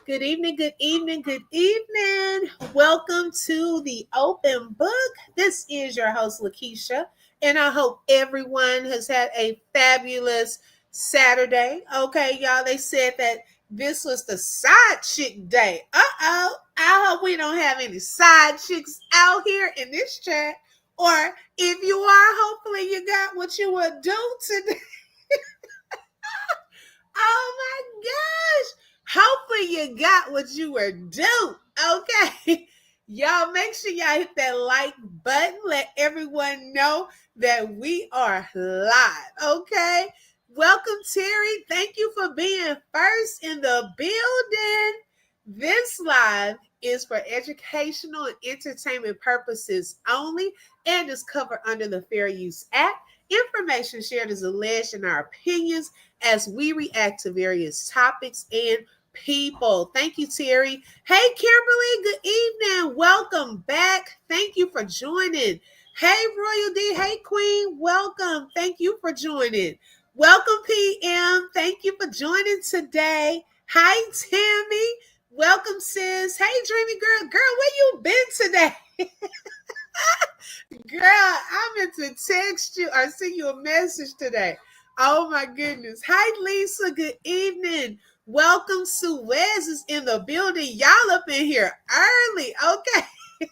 Good evening, good evening, good evening. Welcome to the Open Book. This is your host, Lakeisha, and I hope everyone has had a fabulous Saturday. Okay, y'all, they said that this was the side chick day. Uh-oh, I hope we don't have any side chicks out here in this chat. Or if you are, hopefully you got what you will do today. Oh my gosh. Hopefully you got what you were due. Okay. Y'all make sure y'all hit that like button. Let everyone know that we are live. Okay. Welcome, Terry. Thank you for being first in the building. This live is for educational and entertainment purposes only and is covered under the Fair Use Act. Information shared is alleged in our opinions as we react to various topics and people. Thank you, Terry. Hey, Kimberly, good evening. Welcome back. Thank you for joining. Hey, Royal D. Hey, Queen. Welcome. Thank you for joining. Welcome, PM. Thank you for joining today. Hi, Tammy. Welcome, sis. Hey, Dreamy Girl. Girl, where you been today? Girl, I meant to text you or send you a message today. Oh my goodness. Hi, Lisa. Good evening. Welcome. Suez is in the building. Y'all up in here early. Okay.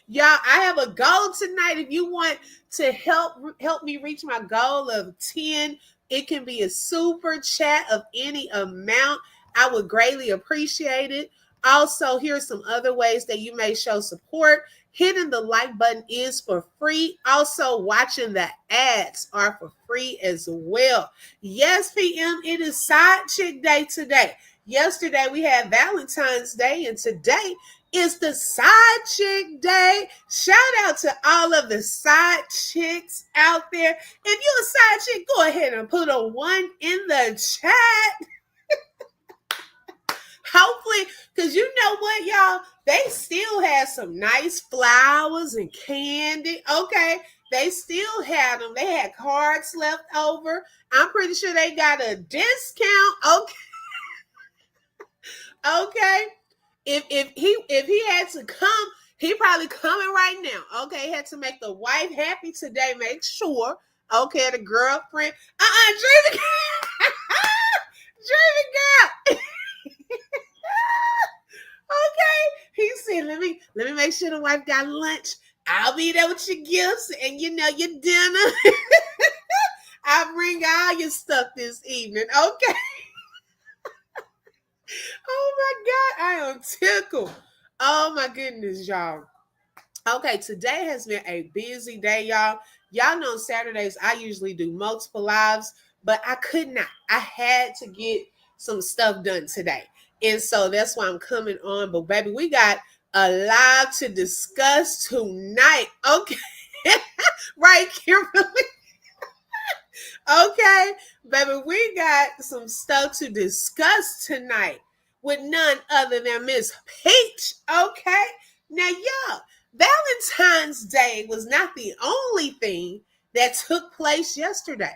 Y'all, I have a goal tonight. If you want to help me reach my goal of 10, it can be a super chat of any amount. I would greatly appreciate it. Also, here's some other ways that you may show support. Hitting the like button is for free. Also, watching the ads are for free as well. Yes, PM, it is Side Chick Day today. Yesterday, we had Valentine's Day, and today is the Side Chick Day. Shout out to all of the side chicks out there. If you're a side chick, go ahead and put a 1 in the chat. Hopefully, because you know what, y'all? They still had some nice flowers and candy. Okay. They still had them. They had cards left over. I'm pretty sure they got a discount. Okay. Okay. If he had to come, he probably coming right now. Okay. He had to make the wife happy today. Make sure. Okay, the girlfriend. Dreamy girl. Dreamy girl. Okay. He said, let me make sure the wife got lunch. I'll be there with your gifts and your dinner. I'll bring all your stuff this evening. Okay. Oh my God, I am tickled. Oh my goodness, y'all. Okay, today has been a busy day, y'all. Y'all know Saturdays I usually do multiple lives, but I could not. I had to get some stuff done today. And so that's why I'm coming on. But baby, we got a live to discuss tonight. Okay. Right, Kimberly? Okay, baby, we got some stuff to discuss tonight with none other than Miss Peach. Okay, now y'all, Valentine's Day was not the only thing that took place yesterday.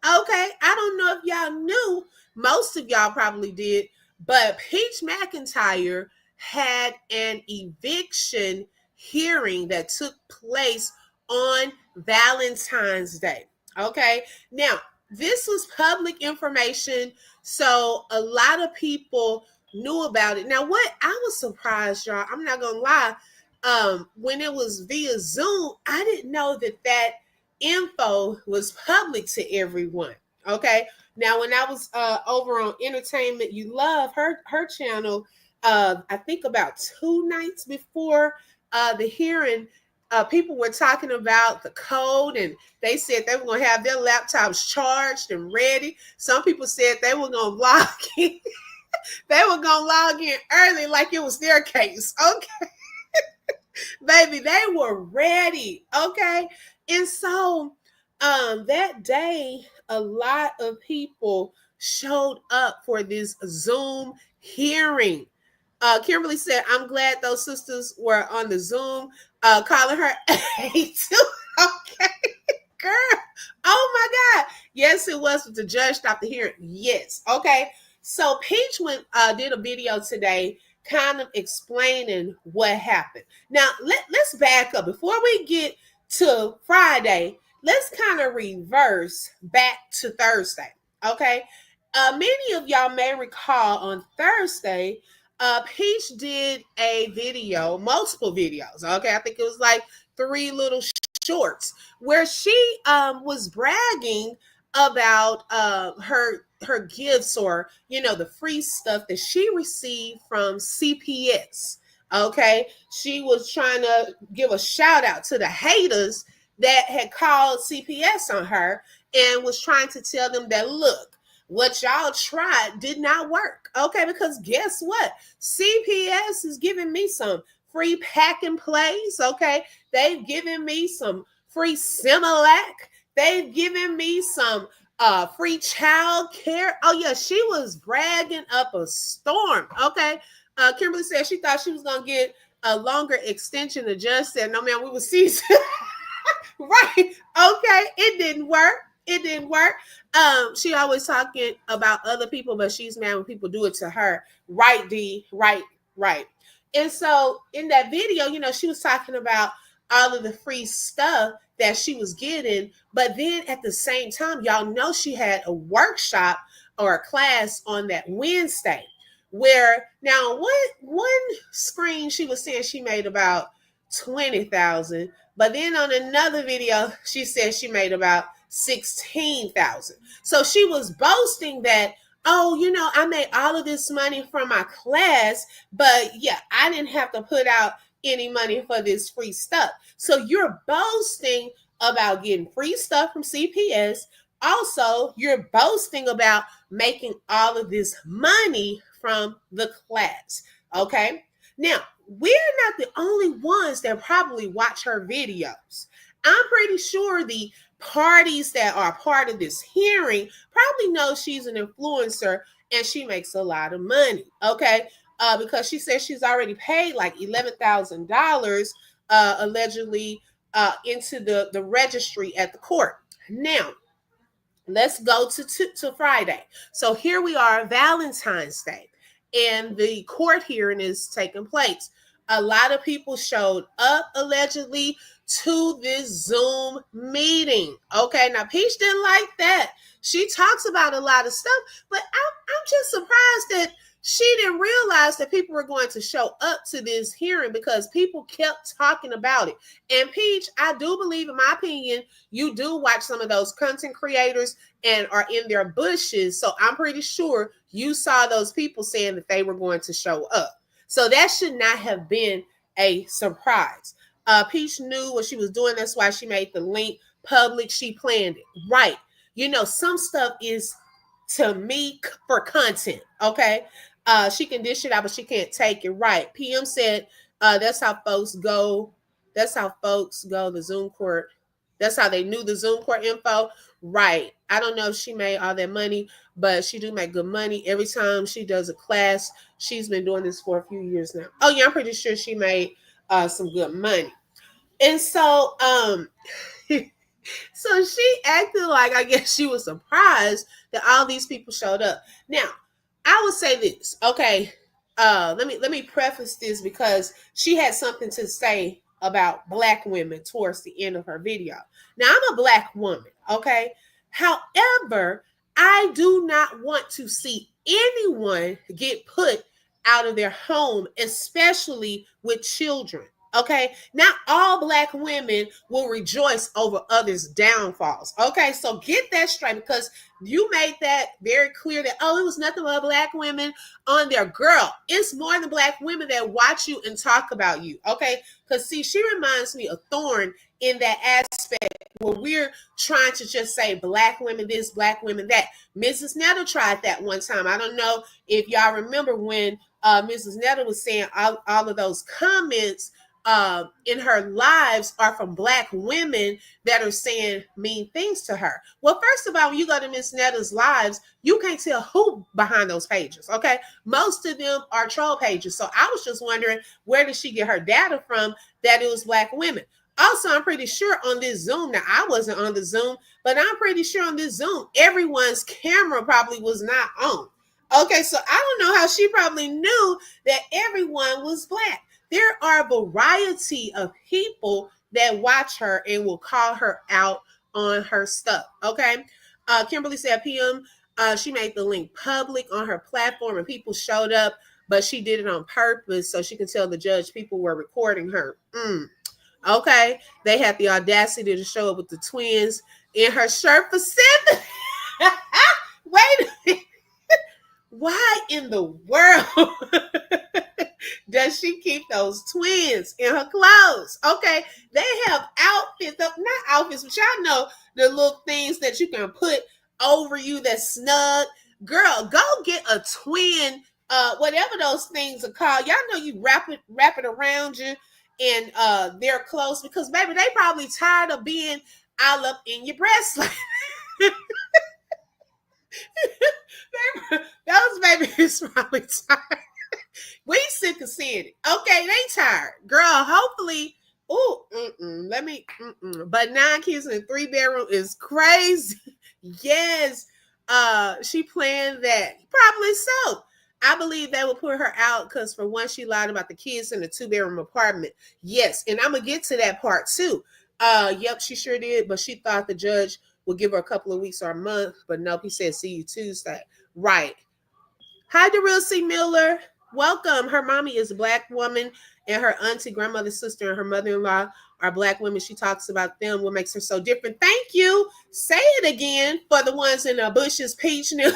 Okay, I don't know if y'all knew, most of y'all probably did, but Peach Mcintyre had an eviction hearing that took place on Valentine's Day. Okay, now this was public information, so a lot of people knew about it. Now, what I was surprised, y'all, I'm not gonna lie, when it was via Zoom, I didn't know that info was public to everyone. Okay, now when I was over on Entertainment You Love, her channel, I think about 2 nights before the hearing, people were talking about the code, and they said they were going to have their laptops charged and ready. Some people said they were going to log in. They were going to log in early like it was their case. Okay. Baby, they were ready. Okay. And so that day, a lot of people showed up for this Zoom hearing. Kimberly said, I'm glad those sisters were on the Zoom, calling her A2. Okay, girl. Oh my God. Yes, it was. The judge stopped the hearing. Yes. Okay. So Peach did a video today kind of explaining what happened. Now, let's back up. Before we get to Friday, let's kind of reverse back to Thursday. Okay. Many of y'all may recall on Thursday, Peach did a video, multiple videos. Okay. I think it was like three little shorts where she was bragging about her gifts, or the free stuff that she received from CPS. Okay, she was trying to give a shout out to the haters that had called CPS on her and was trying to tell them that, look, what y'all tried did not work. Okay, because guess what? CPS is giving me some free pack and plays. Okay, they've given me some free Similac. They've given me some free child care. Oh yeah, she was bragging up a storm. Okay, Kimberly said she thought she was gonna get a longer extension. The judge said, "No, man, we will cease." Right? Okay, it didn't work. It didn't work. She always talking about other people, but she's mad when people do it to her. Right, D. Right, right. And so in that video, she was talking about all of the free stuff that she was getting, but then at the same time, y'all know she had a workshop or a class on that Wednesday, where now one screen she was saying she made about 20,000, but then on another video she said she made about 16,000. So she was boasting that, oh, I made all of this money from my class, but yeah, I didn't have to put out any money for this free stuff. So you're boasting about getting free stuff from CPS. Also, you're boasting about making all of this money from the class. Okay. Now, we're not the only ones that probably watch her videos. I'm pretty sure the parties that are part of this hearing probably know she's an influencer and she makes a lot of money. Okay. Because she says she's already paid like $11,000 allegedly into the registry at the court. Now, let's go to Friday. So here we are, Valentine's Day, and the court hearing is taking place. A lot of people showed up allegedly to this Zoom meeting. Okay, now Peach didn't like that. She talks about a lot of stuff, but I'm just surprised that she didn't realize that people were going to show up to this hearing because people kept talking about it. And Peach, I do believe, in my opinion, you do watch some of those content creators and are in their bushes. So I'm pretty sure you saw those people saying that they were going to show up. So that should not have been a surprise. Peach knew what she was doing. That's why she made the link public. She planned it. Right. Some stuff is, to me, for content. Okay. She can dish it out, but she can't take it. Right. PM said that's how folks go. That's how folks go. The Zoom court. That's how they knew the Zoom court info. Right. I don't know if she made all that money, but she do make good money every time she does a class. She's been doing this for a few years now. Oh yeah, I'm pretty sure she made some good money. And so so she acted like, I guess she was surprised that all these people showed up. Now, I would say this, okay. Let me preface this because she had something to say about Black women towards the end of her video. Now, I'm a Black woman, okay? However, I do not want to see anyone get put out of their home, especially with children. Okay, not all Black women will rejoice over others' downfalls. Okay, so get that straight, because you made that very clear that, oh, it was nothing but Black women on there. Girl, it's more than Black women that watch you and talk about you. Okay, because see, she reminds me of Thorn in that aspect where we're trying to just say Black women this, Black women that. Mrs. Nettle tried that one time. I don't know if y'all remember when Mrs. Nettle was saying all of those comments in her lives are from Black women that are saying mean things to her. Well, first of all, when you go to Miss Netta's lives, you can't tell who behind those pages, okay? Most of them are troll pages. So I was just wondering, where did she get her data from that it was Black women? Also, I'm pretty sure on this Zoom, now I wasn't on the Zoom, but I'm pretty sure on this Zoom, everyone's camera probably was not on. Okay, so I don't know how she probably knew that everyone was black. There are a variety of people that watch her and will call her out on her stuff. Okay. Kimberly said PM, she made the link public on her platform and people showed up, but she did it on purpose so she could tell the judge people were recording her. Okay. They had the audacity to show up with the twins in her shirt for sympathy. Wait a minute. Why in the world does she keep those twins in her clothes? Okay, they have outfits, not outfits, but y'all know the little things that you can put over you that's snug. Girl, go get a twin, whatever those things are called. Y'all know you wrap it around you and they're close because baby, they probably tired of being all up in your breast. Those babies probably tired. We sick of seeing it. Okay, they tired. Girl, hopefully. Let me. But 9 kids in a 3-bedroom is crazy. Yes. She planned that. Probably so. I believe they will put her out because for one, she lied about the kids in the 2-bedroom apartment. Yes, and I'm gonna get to that part too. Yep, she sure did, but she thought the judge would give her a couple of weeks or a month, but nope, he said see you Tuesday. Right. Hi, Darrell C. Miller. Welcome. Her mommy is a black woman, and her auntie, grandmother, sister, and her mother-in-law are black women. She talks about them, what makes her so different. Thank you. Say it again for the ones in Bush's Peach News.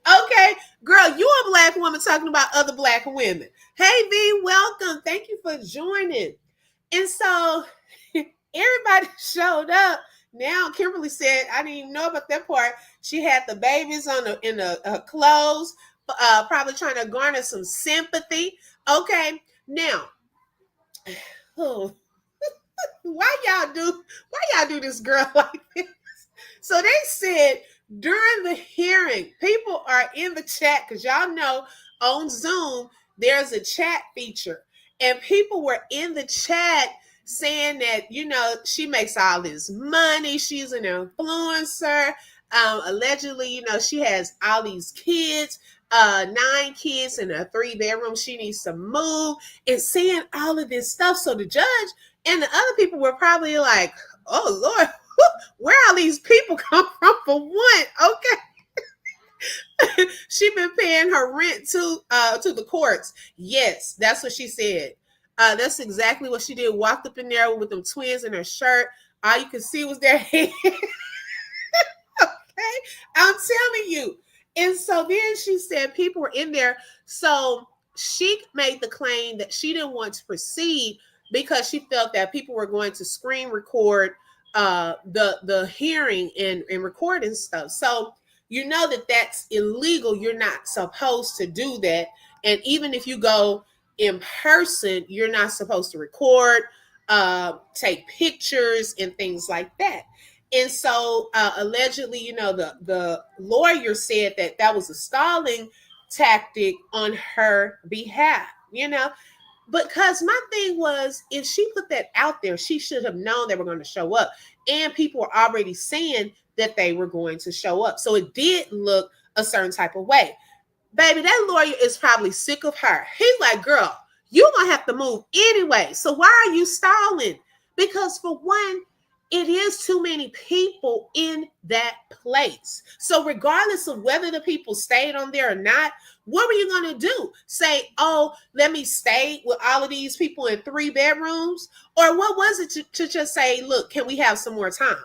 Okay, girl, you a black woman talking about other black women. Hey, V, welcome. Thank you for joining. And so everybody showed up. Now Kimberly said, I didn't even know about that part. She had the babies in the clothes, probably trying to garner some sympathy. Okay, now, oh, why y'all do this girl like this? So they said during the hearing, people are in the chat because y'all know on Zoom there's a chat feature, and people were in the chat saying that she makes all this money, she's an influencer. Allegedly, she has all these kids, 9 kids in a 3-bedroom. She needs to move and saying all of this stuff. So the judge and the other people were probably like, "Oh Lord, where all these people come from for one?" Okay. She been paying her rent to the courts. Yes, that's what she said. That's exactly what she did. Walked up in there with them twins in her shirt. All you could see was their head. Okay, I'm telling you. And so then she said people were in there. So she made the claim that she didn't want to proceed because she felt that people were going to screen record the hearing and recording stuff. So you know that that's illegal. You're not supposed to do that. And even if you go in person, you're not supposed to record, take pictures and things like that. And so allegedly, the lawyer said that was a stalling tactic on her behalf, because my thing was, if she put that out there, she should have known they were going to show up. And people were already saying that they were going to show up. So it did look a certain type of way. Baby, that lawyer is probably sick of her. He's like, girl, you're going to have to move anyway. So why are you stalling? Because for one, it is too many people in that place. So regardless of whether the people stayed on there or not, what were you going to do? Say, oh, let me stay with all of these people in 3 bedrooms? Or what was it to just say, look, can we have some more time?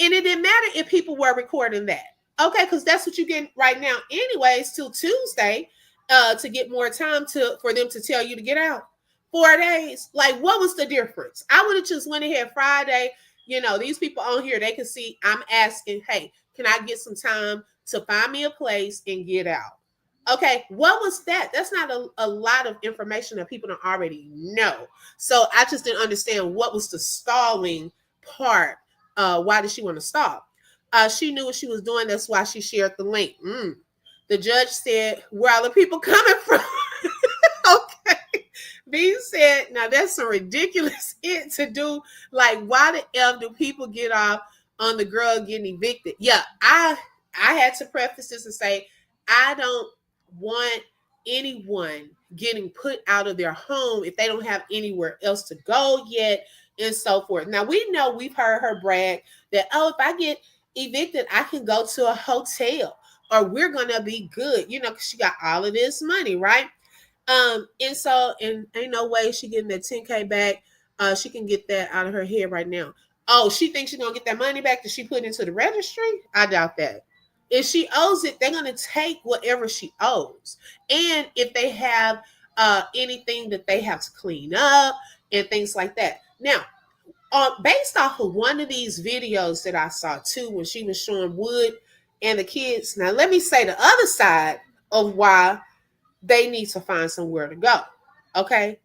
And it didn't matter if people were recording that. Okay, because that's what you get right now anyways, till Tuesday, to get more time for them to tell you to get out. 4 days. Like, what was the difference? I would have just went ahead Friday. These people on here, they can see I'm asking, hey, can I get some time to find me a place and get out? Okay, what was that? That's not a lot of information that people don't already know. So I just didn't understand what was the stalling part. Why did she want to stall? She knew what she was doing. That's why she shared the link. The judge said, where are the people coming from? Okay. B said, now that's some ridiculous it to do. Like, why the F do people get off on the girl getting evicted? Yeah, I I had to preface this and say, I don't want anyone getting put out of their home if they don't have anywhere else to go yet, and so forth. Now, we know, we've heard her brag that, oh, if I get evicted, I can go to a hotel, or we're going to be good, because she got all of this money, right? And so, and ain't no way she getting that 10K back. She can get that out of her head right now. Oh, she thinks she's gonna get that money back that she put into the registry? I doubt that. If she owes it, they're gonna take whatever she owes. And if they have anything that they have to clean up and things like that. Now, based off of one of these videos that I saw too, when she was showing Wood and the kids. Now, let me say the other side of why they need to find somewhere to go. Okay?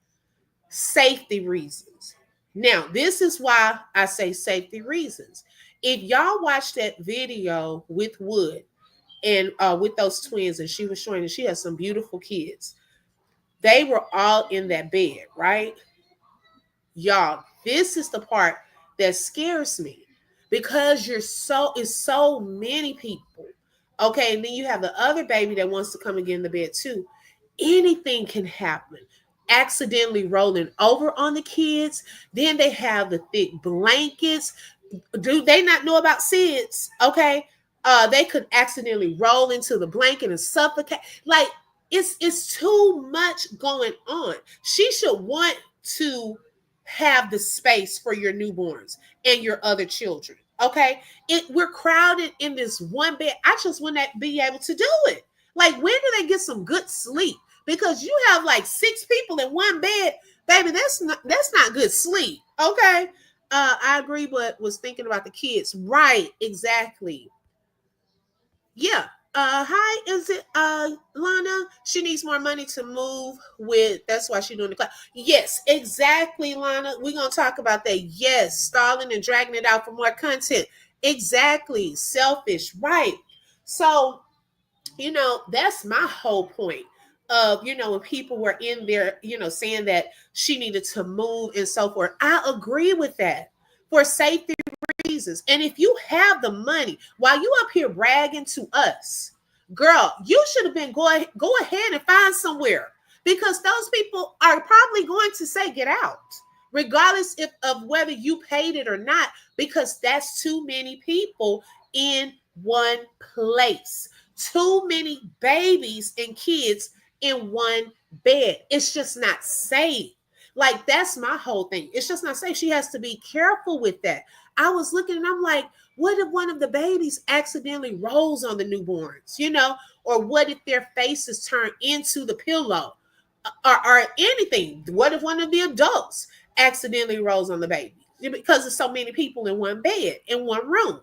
Safety reasons. Now, this is why I say safety reasons. If y'all watch that video with Wood and with those twins, and she was showing that she has some beautiful kids, they were all in that bed, right? Y'all, this is the part that scares me, because it's so many people. Okay, and then you have the other baby that wants to come and get in the bed too. Anything can happen. Accidentally rolling over on the kids. Then they have the thick blankets. Do they not know about SIDS? Okay. They could accidentally roll into the blanket and suffocate. Like, it's too much going on. She should want to have the space for your newborns and your other children. Okay. We're crowded in this one bed. I just wouldn't be able to do it. Like, when do they get some good sleep? Because you have like 6 people in one bed, baby. That's not good sleep. Okay. I agree, but was thinking about the kids. Right, exactly. Yeah. Hi, is it Lana? She needs more money to move with. That's why she's doing the class. Yes, exactly, Lana. We're gonna talk about that. Yes, stalling and dragging it out for more content. Exactly. Selfish, right. So, that's my whole point of, when people were in there, saying that she needed to move and so forth. I agree with that for safety reasons. And if you have the money, while you up here bragging to us, girl, you should have been go ahead and find somewhere, because those people are probably going to say get out, regardless of whether you paid it or not, because that's too many people in one place. Too many babies and kids in one bed. It's just not safe. Like, that's my whole thing. It's just not safe. She has to be careful with that. I was looking and I'm like, what if one of the babies accidentally rolls on the newborns, or what if their faces turn into the pillow, or anything? What if one of the adults accidentally rolls on the baby? Because there's so many people in one bed, in one room,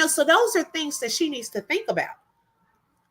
so those are things that she needs to think about.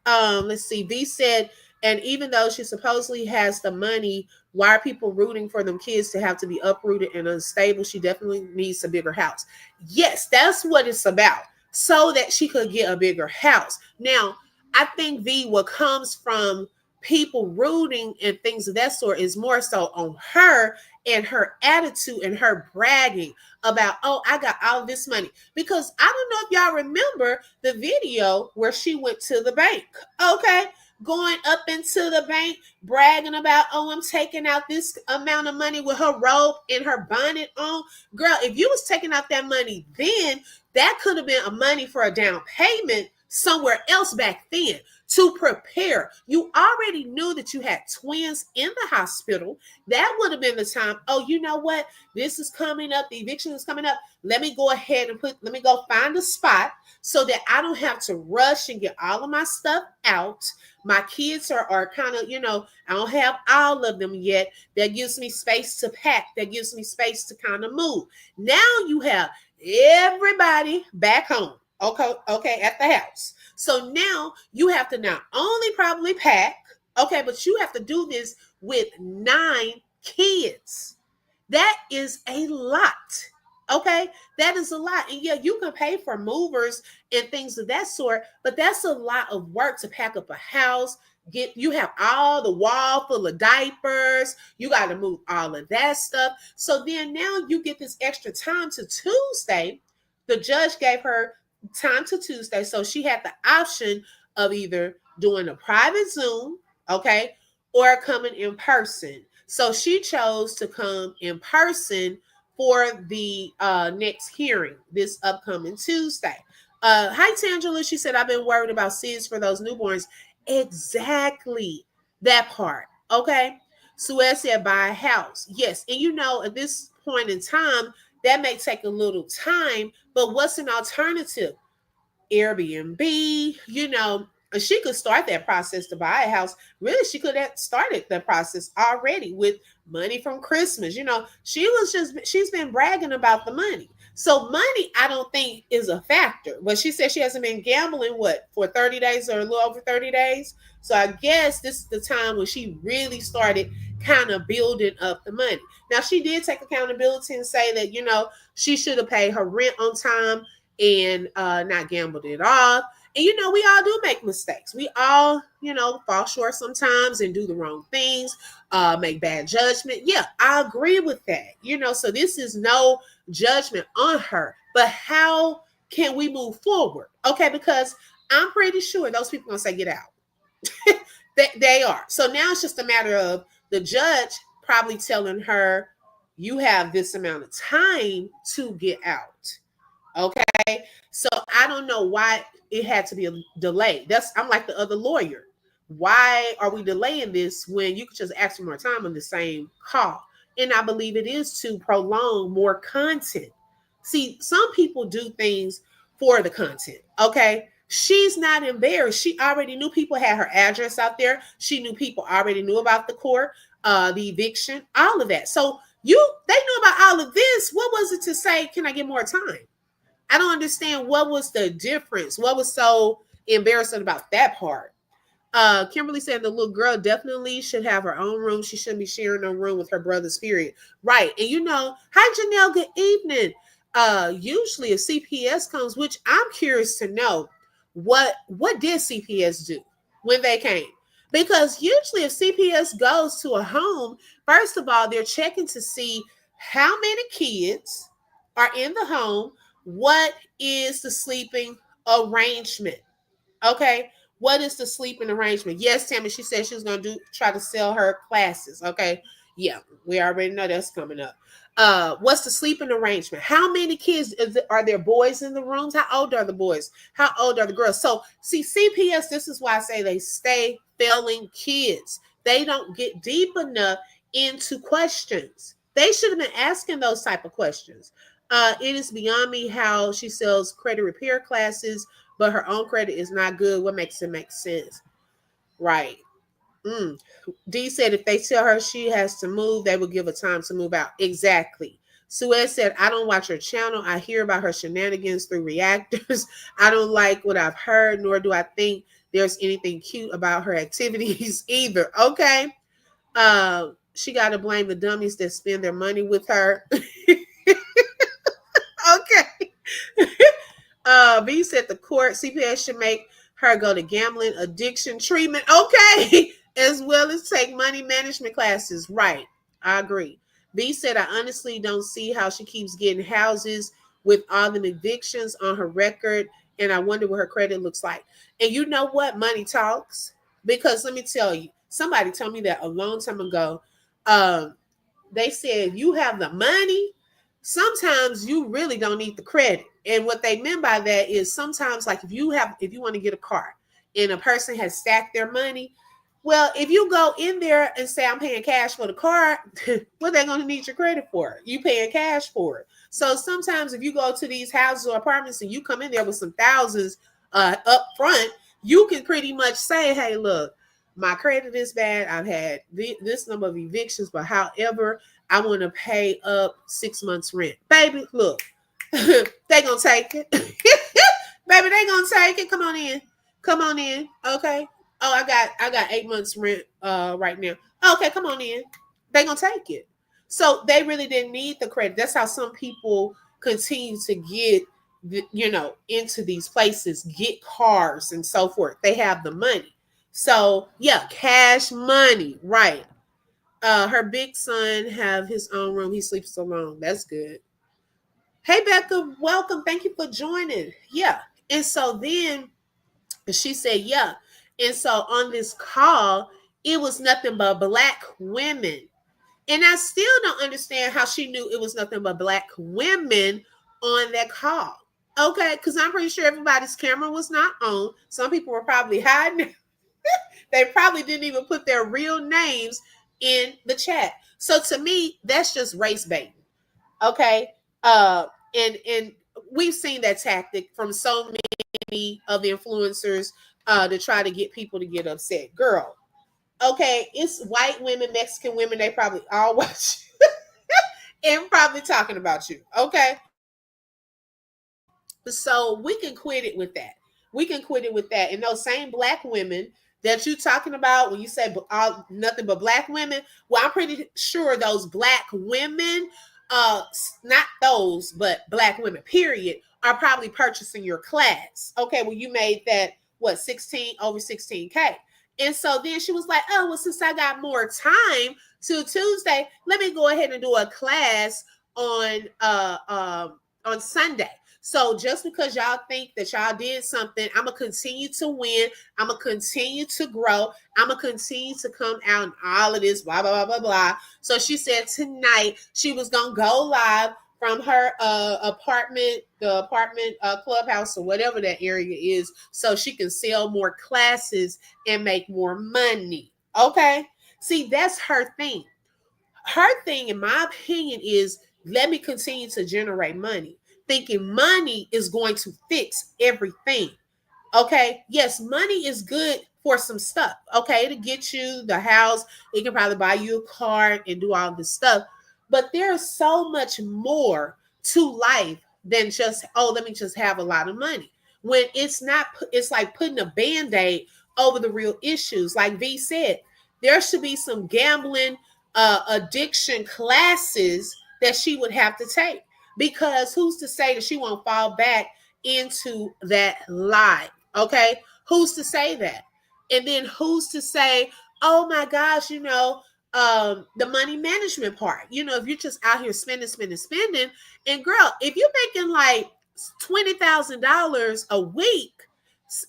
Let's see. V said, and even though she supposedly has the money, why are people rooting for them kids to have to be uprooted and unstable? She definitely needs a bigger house. Yes, that's what it's about. So that she could get a bigger house. Now, I think V, what comes from people rooting and things of that sort, is more so on her and her attitude and her bragging about, oh, I got all this money. Because I don't know if y'all remember the video where she went to the bank. Okay. Going up into the bank, bragging about, oh, I'm taking out this amount of money with her robe and her bonnet on. Girl, if you was taking out that money then, that could have been a money for a down payment somewhere else back then to prepare. You already knew that you had twins in the hospital. That would have been the time. Oh, you know what? This is coming up. The eviction is coming up. Let me go ahead and let me go find a spot so that I don't have to rush and get all of my stuff out. My kids are kind of, I don't have all of them yet. That gives me space to pack. That gives me space to kind of move. Now you have everybody back home. Okay, at the house. So now you have to not only probably pack, okay, but you have to do this with 9 kids. That is a lot. Okay, that is a lot. And yeah, you can pay for movers and things of that sort, but that's a lot of work to pack up a house. You have all the wall full of diapers. You got to move all of that stuff. So then now you get this extra time to Tuesday. The judge gave her time to Tuesday. So she had the option of either doing a private Zoom, okay, or coming in person. So she chose to come in person for the next hearing this upcoming Tuesday. Hi, Tangela. She said, I've been worried about seeds for those newborns. Exactly that part. Okay. Suez said, buy a house. Yes. And at this point in time, that may take a little time, but what's an alternative? Airbnb, and she could start that process to buy a house. Really, she could have started the process already with money from Christmas. She's been bragging about the money. So money, I don't think is a factor. But she said she hasn't been gambling for 30 days or a little over 30 days. So I guess this is the time when she really started kind of building up the money. Now she did take accountability and say that, she should have paid her rent on time and not gambled it off. And we all do make mistakes. We all, fall short sometimes and do the wrong things, make bad judgment. Yeah, I agree with that. So this is no judgment on her. But how can we move forward? Okay, because I'm pretty sure those people are gonna say get out. they are. So now it's just a matter of the judge probably telling her, you have this amount of time to get out. Okay. So I don't know why it had to be a delay. I'm like the other lawyer. Why are we delaying this when you could just ask for more time on the same call? And I believe it is to prolong more content. See, some people do things for the content. Okay. She's not embarrassed. She already knew people had her address out there. She knew people already knew about the court, the eviction, all of that. So they knew about all of this. What was it to say, can I get more time? I don't understand what was the difference. What was so embarrassing about that part? Kimberly said the little girl definitely should have her own room. She shouldn't be sharing a room with her brother's period. Right. And hi Janelle, good evening. Usually if CPS comes, which I'm curious to know, what did CPS do when they came? Because usually if CPS goes to a home, first of all, they're checking to see how many kids are in the home. What is the sleeping arrangement? Okay. What is the sleeping arrangement? Yes, Tammy, she said she was going to try to sell her classes. Okay. Yeah, we already know that's coming up. What's the sleeping arrangement? How many kids are there? Boys in the rooms? How old are the boys? How old are the girls? So see, CPS, this is why I say they stay failing kids. They don't get deep enough into questions. They should have been asking those type of questions. It is beyond me how she sells credit repair classes, but her own credit is not good. What makes it make sense? Right. D said if they tell her she has to move, they will give her time to move out. Exactly. Suez said, I don't watch her channel. I hear about her shenanigans through reactors. I don't like what I've heard, nor do I think there's anything cute about her activities either. Okay. She got to blame the dummies that spend their money with her. Okay. B said the court CPS should make her go to gambling addiction treatment. Okay. As well as take money management classes. Right. I agree. B said, I honestly don't see how she keeps getting houses with all the evictions on her record. And I wonder what her credit looks like. And you know what? Money talks. Because let me tell you, somebody told me that a long time ago. They said you have the money. Sometimes you really don't need the credit. And what they meant by that is sometimes, like if you want to get a car and a person has stacked their money, well, if you go in there and say I'm paying cash for the car, what they going to need your credit for? You paying cash for it. So sometimes if you go to these houses or apartments and you come in there with some thousands up front, you can pretty much say, hey, look, my credit is bad. I've had this number of evictions, but however, I want to pay up 6 months rent. Baby, look, they gonna take it. Baby, they gonna take it. Come on in. Come on in. Okay. Oh, I got 8 months rent right now. Okay, come on in. They gonna take it. So they really didn't need the credit. That's how some people continue to get into these places, get cars and so forth. They have the money. So yeah, cash money, right? Her big son have his own room. He sleeps alone. That's good. Hey Becca, welcome. Thank you for joining. Yeah, And so then she said, yeah. And so on this call, it was nothing but black women. And I still don't understand how she knew it was nothing but black women on that call. Okay, because I'm pretty sure everybody's camera was not on. Some people were probably hiding. They probably didn't even put their real names in the chat. So to me, that's just race baiting. Okay. And we've seen that tactic from so many of the influencers to try to get people to get upset. Girl, okay, it's white women, Mexican women, they probably all watch and probably talking about you. Okay. So we can quit it with that. We can quit it with that. And those same black women that you talking about when you say nothing but black women, well, I'm pretty sure those black women, not those, but black women, period, are probably purchasing your class. Okay, well, you made that what 16 over 16K. And so then she was like, oh, well, since I got more time to Tuesday, let me go ahead and do a class on Sunday. So just because y'all think that y'all did something, I'm going to continue to win. I'm going to continue to grow. I'm going to continue to come out and all of this, blah, blah, blah, blah, blah. So she said tonight she was going to go live from her apartment, the apartment clubhouse or whatever that area is, so she can sell more classes and make more money. Okay? See, that's her thing. Her thing, in my opinion, is let me continue to generate money, thinking money is going to fix everything. Okay. Yes, money is good for some stuff. Okay. To get you the house, it can probably buy you a car and do all this stuff. But there's so much more to life than just, oh, let me just have a lot of money. When it's not, it's like putting a band-aid over the real issues. Like V said, there should be some gambling addiction classes that she would have to take, because who's to say that she won't fall back into that lie? Okay, who's to say that? And then who's to say, oh my gosh, the money management part, if you're just out here spending, and girl, if you're making like $20,000 a week,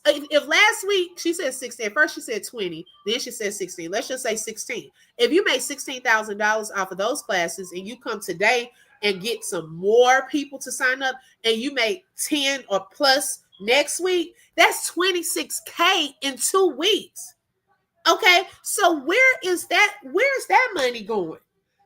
if last week she said 16, at first she said 20, then she said 16, let's just say 16. If you make $16,000 off of those classes and you come today and get some more people to sign up and you make 10 or plus next week, that's 26K in 2 weeks. Okay, so where's that money going?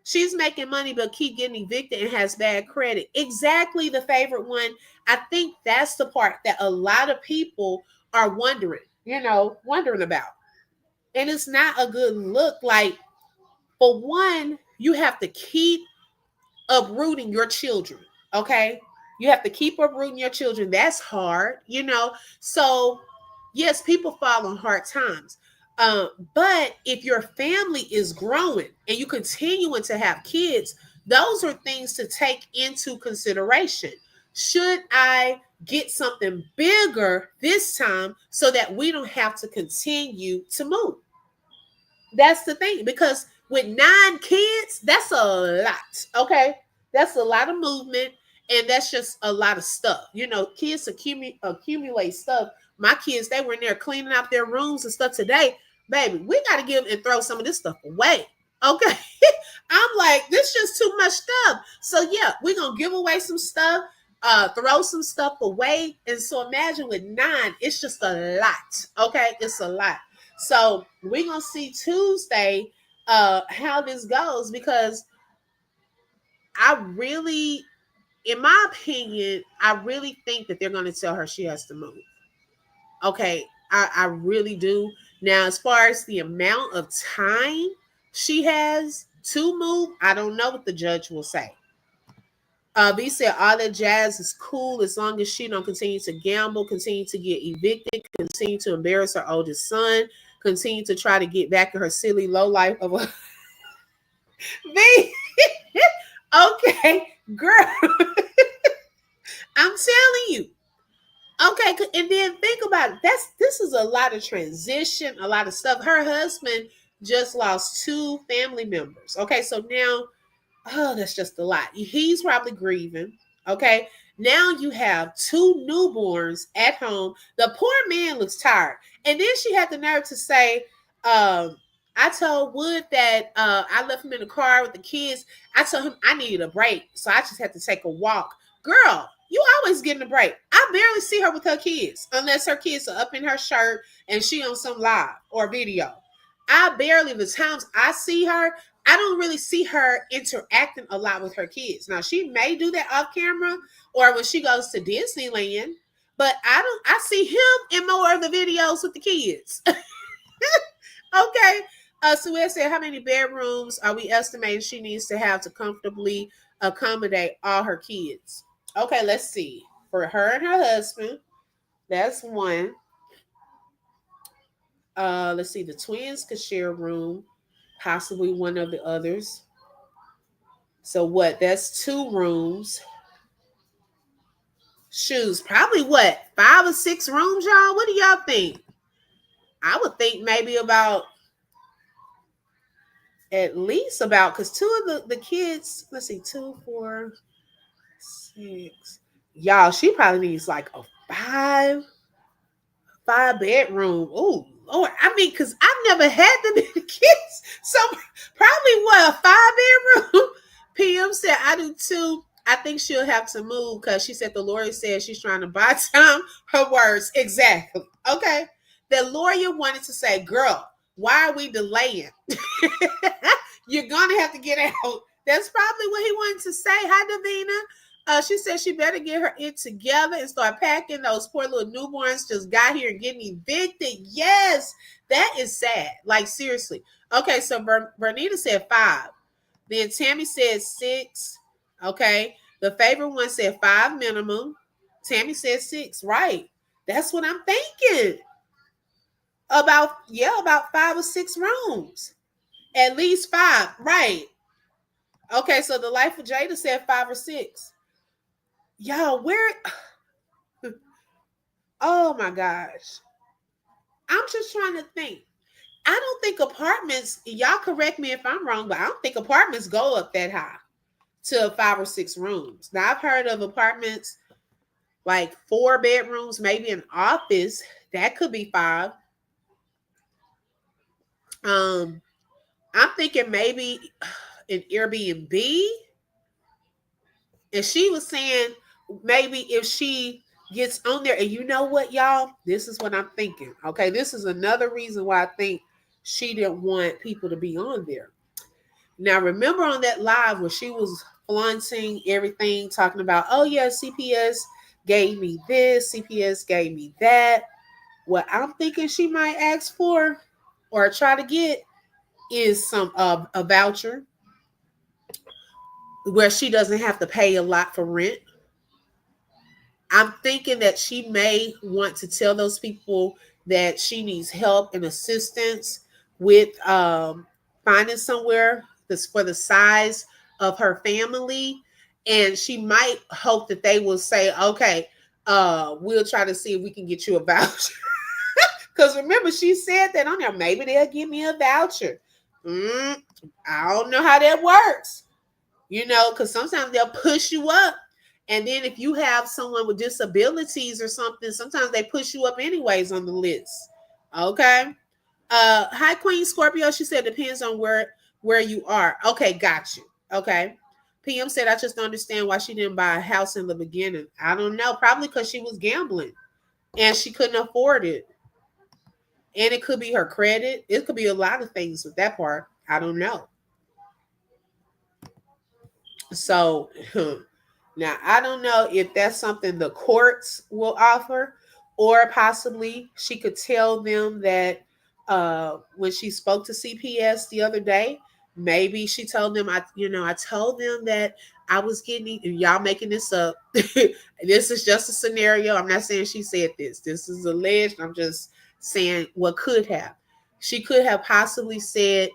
She's making money but keep getting evicted and has bad credit. Exactly, the favorite one. I think that's the part that a lot of people are wondering about. And it's not a good look. Like, for one, you have to keep uprooting your children. Okay, you have to keep uprooting your children. That's hard. So yes, people fall on hard times. But if your family is growing and you continuing to have kids, those are things to take into consideration. Should I get something bigger this time so that we don't have to continue to move? That's the thing, because with 9 kids, that's a lot. Okay, that's a lot of movement, and that's just a lot of stuff. Kids accumulate stuff. My kids, they were in there cleaning out their rooms and stuff today. Baby, we got to give and throw some of this stuff away. Okay, I'm like, this is just too much stuff. So yeah, we're gonna give away some stuff, throw some stuff away. And so imagine with 9, it's just a lot. Okay, it's a lot. So we're gonna see Tuesday how this goes, because in my opinion, I really think that they're gonna tell her she has to move. Okay, I really do. Now, as far as the amount of time she has to move, I don't know what the judge will say. B said all that jazz is cool as long as she don't continue to gamble, continue to get evicted, continue to embarrass her oldest son, continue to try to get back in her silly low life of a B. Okay, girl. I'm telling you. Okay, and then think about it. This is a lot of transition, a lot of stuff. Her husband just lost 2 family members. Okay, so now, oh, that's just a lot. He's probably grieving. Okay, Now you have two newborns at home. The poor man looks tired. And then she had the nerve to say, I told Wood that I left him in the car with the kids. I told him I needed a break, so I just had to take a walk. Girl, you always getting a break. I barely see her with her kids unless her kids are up in her shirt and she on some live or video. I barely, the times I see her, I don't really see her interacting a lot with her kids. Now she may do that off camera or when she goes to Disneyland, but I see him in more of the videos with the kids. Okay. So we said, how many bedrooms are we estimating she needs to have to comfortably accommodate all her kids? Okay, let's see. For her and her husband, that's one. Let's see. The twins could share a room, possibly one of the others. So what? That's two rooms. Shoes, probably what? 5 or 6 rooms, y'all? What do y'all think? I would think maybe about at least about because two of the kids, let's see, 2, 4, 6. Y'all, she probably needs like a five bedroom. Oh Lord. I mean, because I've never had the kids. So probably what, a 5 bedroom? PM said I do too. I think she'll have to move because she said the lawyer said she's trying to buy time. Her words. Exactly. Okay. The lawyer wanted to say, girl, why are we delaying? You're gonna have to get out. That's probably what he wanted to say. Hi, Davina. She said she better get her it together and start packing. Those poor little newborns just got here and getting evicted. Yes, that is sad. Like seriously. Okay, so Bernita said 5. Then Tammy said 6. Okay, the favorite one said 5 minimum. Tammy said 6. Right. That's what I'm thinking. About 5 or 6 rooms. At least 5, right? Okay, so the life of Jada said 5 or 6. Y'all, where? Oh my gosh, I'm just trying to think. I don't think apartments. Y'all correct me if I'm wrong, but I don't think apartments go up that high to 5 or 6 rooms. Now I've heard of apartments like 4 bedrooms, maybe an office that could be 5. I'm thinking maybe an Airbnb. And she was saying maybe if she gets on there, and you know what, y'all? This is what I'm thinking. Okay, this is another reason why I think she didn't want people to be on there. Now, remember on that live where she was flaunting everything, talking about, oh yeah, CPS gave me this, CPS gave me that. What I'm thinking she might ask for or try to get is some a voucher where she doesn't have to pay a lot for rent. I'm thinking that she may want to tell those people that she needs help and assistance with finding somewhere that's for the size of her family. And she might hope that they will say, okay, we'll try to see if we can get you a voucher. Because remember, she said that on there. Maybe they'll give me a voucher. I don't know how that works. Because sometimes they'll push you up. And then if you have someone with disabilities or something, sometimes they push you up anyways on the list. Okay. Hi, Queen Scorpio. She said depends on where you are. Okay, got you. Okay. PM said I just don't understand why she didn't buy a house in the beginning. I don't know. Probably because she was gambling and she couldn't afford it. And it could be her credit. It could be a lot of things with that part. I don't know. So now I don't know if that's something the courts will offer, or possibly she could tell them that when she spoke to CPS the other day, maybe she told them I told them that I was getting, y'all making this up. This is just a scenario. I'm not saying she said this. This is alleged. I'm just saying what could have. She could have possibly said,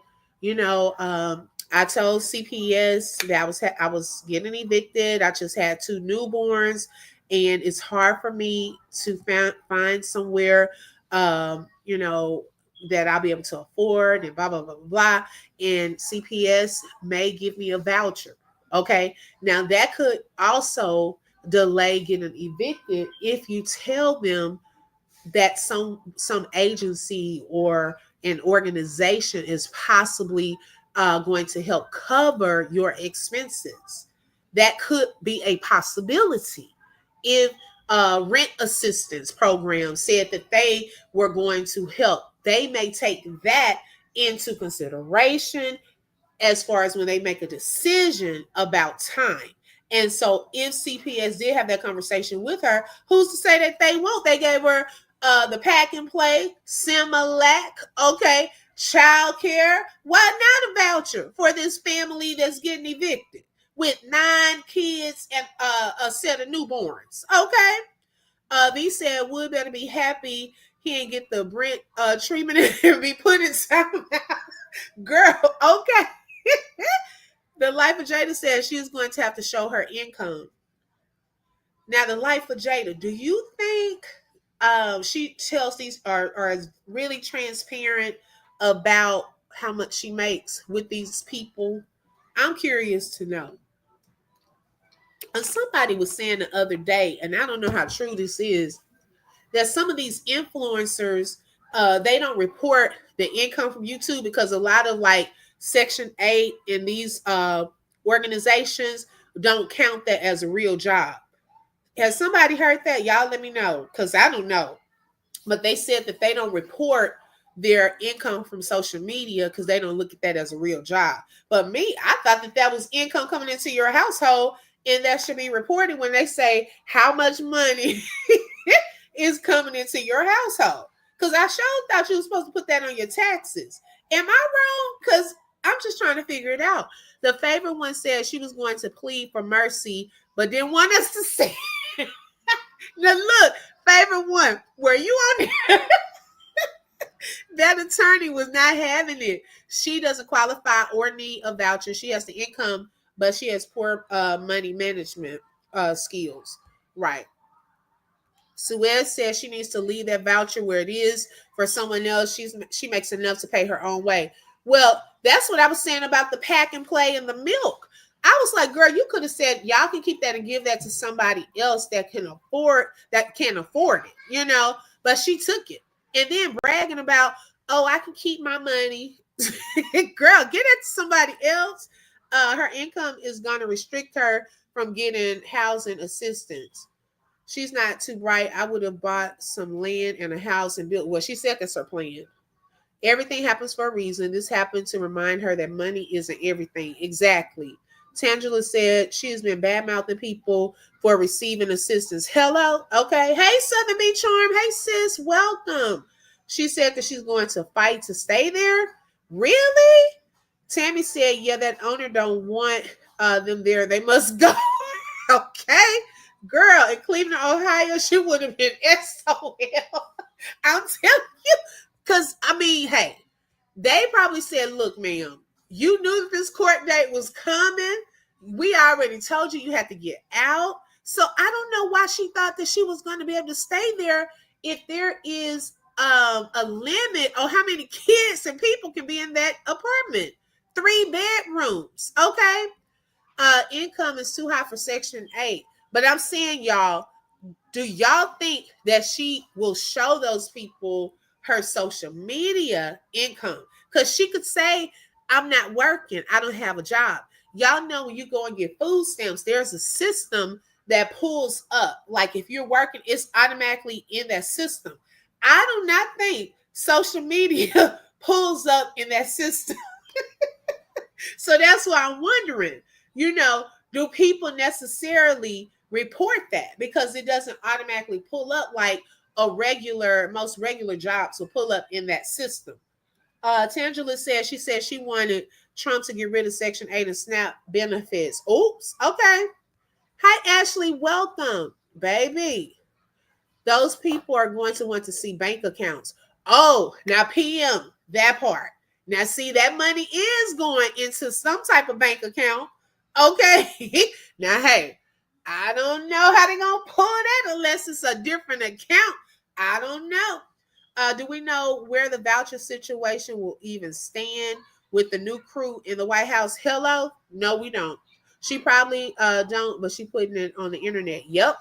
I told CPS that I was getting evicted. I just had 2 newborns, and it's hard for me to find somewhere, that I'll be able to afford, and blah blah blah blah blah. And CPS may give me a voucher. Okay, now that could also delay getting evicted if you tell them that some agency or an organization is possibly going to help cover your expenses. That could be a possibility if rent assistance program said that they were going to help. They may take that into consideration as far as when they make a decision about time. And so if CPS did have that conversation with her, who's to say that they won't? They gave her the pack and play, Similac, okay, child care. Why not a voucher for this family that's getting evicted with 9 kids and a set of newborns? Okay. They said Wood better be happy he ain't get the Brent treatment and be put in some girl. Okay. The life of Jada says she is going to have to show her income. Now, the life of Jada, do you think she tells these or is really transparent about how much she makes with these people? I'm curious to know. And somebody was saying the other day, and I don't know how true this is, that some of these influencers they don't report the income from YouTube because a lot of like Section 8 in these organizations don't count that as a real job. Has somebody heard that? Y'all let me know because I don't know. But they said that they don't report their income from social media because they don't look at that as a real job. But me, I thought that that was income coming into your household and that should be reported when they say how much money is coming into your household. Because I sure thought you were supposed to put that on your taxes. Am I wrong? Because I'm just trying to figure it out. The favorite one said she was going to plead for mercy, but didn't want us to say. Now look, favorite one, were you on there? That attorney was not having it. She doesn't qualify or need a voucher. She has the income, but she has poor money management skills. Right. Suez says she needs to leave that voucher where it is for someone else. She makes enough to pay her own way. Well, that's what I was saying about the pack and play and the milk. I was like, girl, you could have said y'all can keep that and give that to somebody else that can afford it, you know. But she took it and then bragging about, oh, I can keep my money. Girl, get it to somebody else. Her income is going to restrict her from getting housing assistance. She's not too bright. I would have bought some land and a house and built. Well, she said that's her plan. Everything happens for a reason. This happened to remind her that money isn't everything. Exactly. Tangela said she has been bad mouthing people for receiving assistance. Hello? Okay. Hey, Southern Beach Charm. Hey, sis. Welcome. She said that she's going to fight to stay there. Really? Tammy said, yeah, that owner don't want them there. They must go. Okay. Girl, in Cleveland, Ohio, she would have been SOL. I'm telling you. Because, I mean, hey, they probably said, look, ma'am, you knew that this court date was coming. We already told you had to get out. So I don't know why she thought that she was going to be able to stay there if there is a limit on how many kids and people can be in that apartment. 3 bedrooms. Okay. Income is too high for Section 8. But I'm saying, y'all, do y'all think that she will show those people her social media income? Because she could say, I'm not working. I don't have a job. Y'all know when you go and get food stamps, there's a system that pulls up. Like if you're working, it's automatically in that system. I do not think social media pulls up in that system. So that's why I'm wondering, do people necessarily report that? Because it doesn't automatically pull up like most regular jobs will pull up in that system. Tangela said she wanted Trump to get rid of Section 8 and SNAP benefits. Oops. Okay. Hi, Ashley. Welcome, baby. Those people are going to want to see bank accounts. Oh, now PM, that part. Now, see, that money is going into some type of bank account. Okay. Now, hey, I don't know how they're going to pull that unless it's a different account. I don't know. Do we know where the voucher situation will even stand with the new crew in the White House? Hello? No, we don't. She probably don't, but she putting it on the internet. Yep.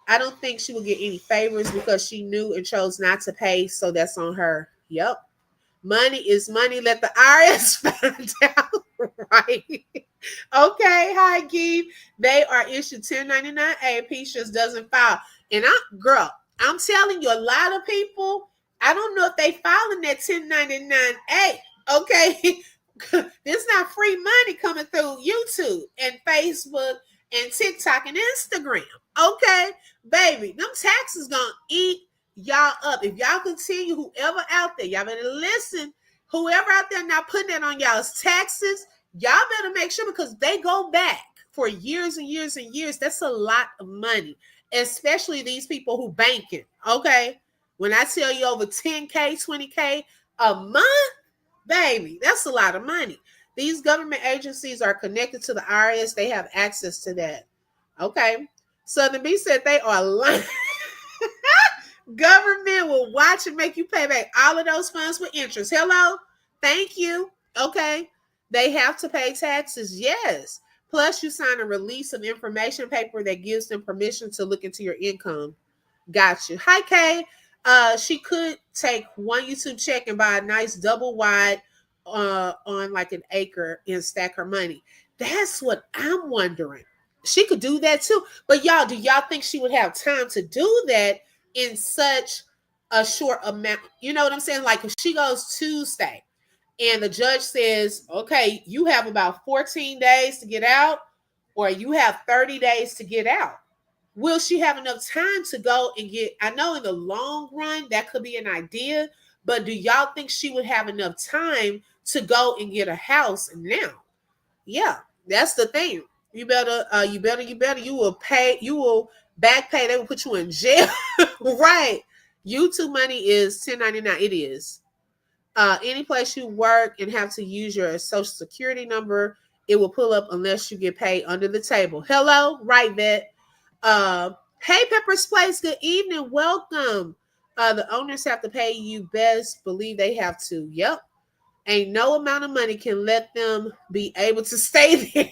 I don't think she would get any favors because she knew and chose not to pay, so that's on her. Yep. Money is money. Let the IRS find out. Right. Okay. Hi, Gabe. They are issued 1099A. Peace just doesn't file. And I'm telling you, a lot of people, I don't know if they filing that 1099A. Okay. There's not free money coming through YouTube and Facebook and TikTok and Instagram. Okay. Baby, them taxes gonna eat y'all up. If y'all continue, whoever out there, y'all better listen. Whoever out there not putting that on y'all's taxes, y'all better make sure, because they go back for years and years and years. That's a lot of money, especially these people who banking. Okay. When I tell you over 10K, 20K a month, baby, that's a lot of money. These government agencies are connected to the IRS. They have access to that. Okay. Southern B said they are lying. Government will watch and make you pay back all of those funds with interest. Hello? Thank you. Okay. They have to pay taxes. Yes. Plus, you sign a release of information paper that gives them permission to look into your income. Got you. Hi, Kay. She could take one YouTube check and buy a nice double wide on like an acre and stack her money. That's what I'm wondering. She could do that too. But y'all, do y'all think she would have time to do that in such a short amount? You know what I'm saying? Like if she goes Tuesday and the judge says, okay, you have about 14 days to get out, or you have 30 days to get out. Will she have enough time to go and get? I know in the long run that could be an idea, but do y'all think she would have enough time to go and get a house now? Yeah, that's the thing. You will back pay. They will put you in jail. Right. YouTube money is 1099. It is. Any place you work and have to use your social security number, it will pull up unless you get paid under the table. Hello, right, Vet. Hey, Pepper's Place. Good evening. Welcome. The owners have to pay you. Best believe they have to. Yep. Ain't no amount of money can let them be able to stay there.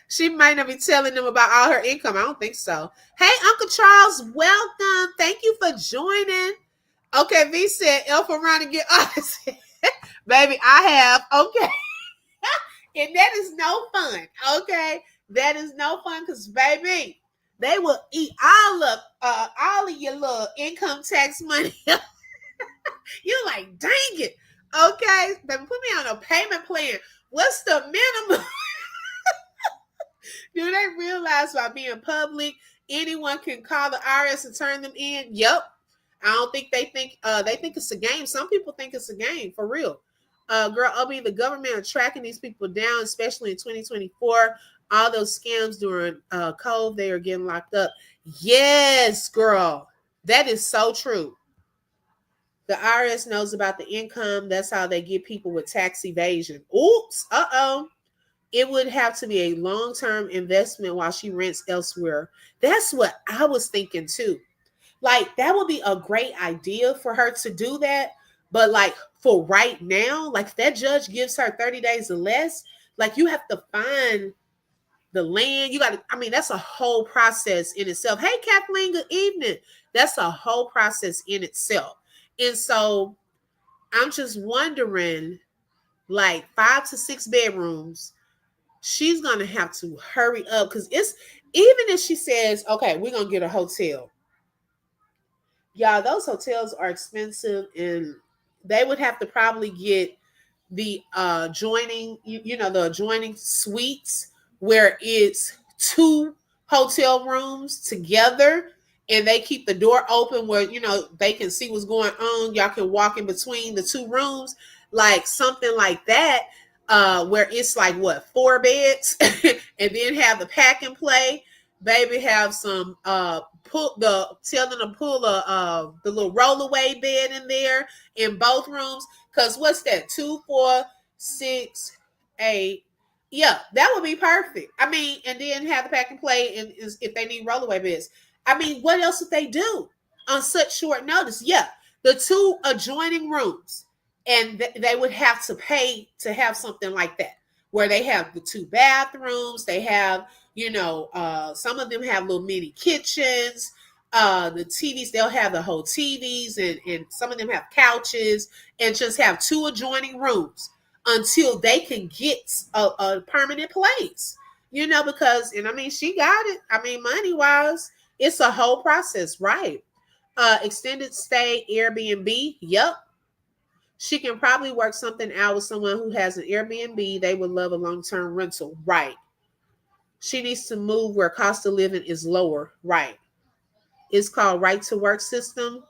She might not be telling them about all her income. I don't think so. Hey, Uncle Charles, welcome. Thank you for joining. Okay, V said, elf around and get honest. Baby, I have. Okay. And that is no fun. Okay. That is no fun because, baby, they will eat all of your little income tax money. You're like, dang it. Okay. Baby, put me on a payment plan. What's the minimum? Do they realize by being public, anyone can call the IRS and turn them in? Yep. I don't think they think it's a game. Some people think it's a game, for real. Girl, the government are tracking these people down, especially in 2024. All those scams during COVID, they are getting locked up. Yes, girl. That is so true. The IRS knows about the income. That's how they get people with tax evasion. Oops. Uh-oh. It would have to be a long-term investment while she rents elsewhere. That's what I was thinking too. Like, that would be a great idea for her to do that. But like for right now, like if that judge gives her 30 days or less, like you have to find the land. That's a whole process in itself. Hey, Kathleen, good evening. That's a whole process in itself. And so I'm just wondering, like 5 to 6 bedrooms, she's going to have to hurry up because even if she says, okay, we're going to get a hotel. Y'all, those hotels are expensive and they would have to probably get the adjoining, the adjoining suites where it's 2 hotel rooms together and they keep the door open where, they can see what's going on. Y'all can walk in between the 2 rooms, like something like that, where it's like 4 beds and then have the pack and play. Baby, have some tell them to pull the little rollaway bed in there in both rooms. Cause what's that? 2, 4, 6, 8. Yeah, that would be perfect. And then have the pack and play, and if they need rollaway beds. What else would they do on such short notice? Yeah, the 2 adjoining rooms, and they would have to pay to have something like that. where they have the 2 bathrooms. They have, some of them have little mini kitchens. The TVs, they'll have the whole TVs, and some of them have couches, and just have 2 adjoining rooms until they can get a permanent place. Because, and I mean, she got it. I mean, money wise, it's a whole process, right? Extended stay Airbnb. Yep. She can probably work something out with someone who has an Airbnb. They would love a long-term rental. Right. She needs to move where cost of living is lower. Right. It's called right to work system.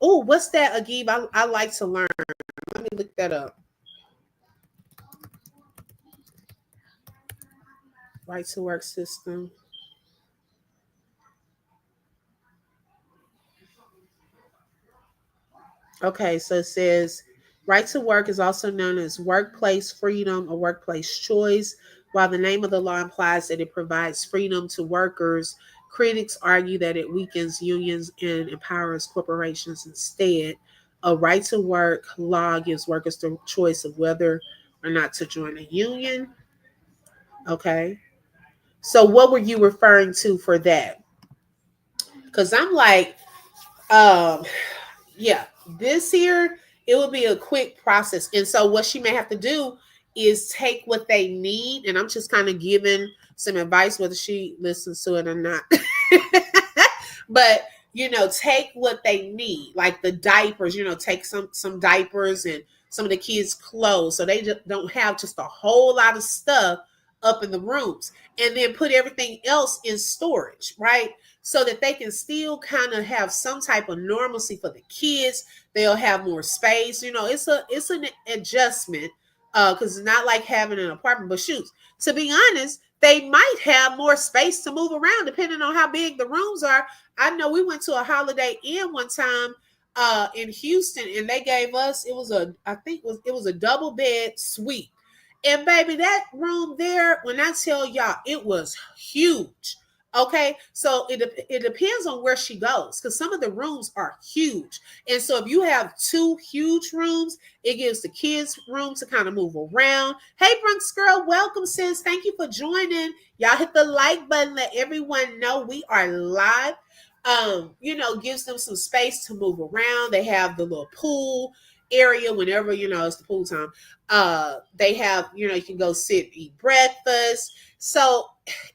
Oh, what's that, Agib? I like to learn. Let me look that up. Right to work system. Okay, so it says right to work is also known as workplace freedom or workplace choice. While the name of the law implies that it provides freedom to workers, critics argue that it weakens unions and empowers corporations instead. A right to work law gives workers the choice of whether or not to join a union. Okay. So what were you referring to for that? Because I'm like, um, yeah, this here, it will be a quick process. And so what she may have to do is take what they need. And I'm just kind of giving some advice, whether she listens to it or not. But take what they need, like the diapers. Take some diapers and some of the kids' clothes, so they just don't have just a whole lot of stuff up in the rooms, and then put everything else in storage, right? So that they can still kind of have some type of normalcy for the kids. They'll have more space. It's an adjustment, because it's not like having an apartment. But shoot, to be honest, they might have more space to move around depending on how big the rooms are. I know we went to a Holiday Inn one time in Houston, and they gave us, it was a double bed suite. And baby, that room there, when I tell y'all, it was huge. Okay, so it depends on where she goes, because some of the rooms are huge. And so if you have 2 huge rooms, it gives the kids room to kind of move around. Hey, Bronx girl, welcome, sis. Thank you for joining. Y'all hit the like button. Let everyone know we are live. Gives them some space to move around. They have the little pool area whenever, it's the pool time. They have, you can go sit and eat breakfast. So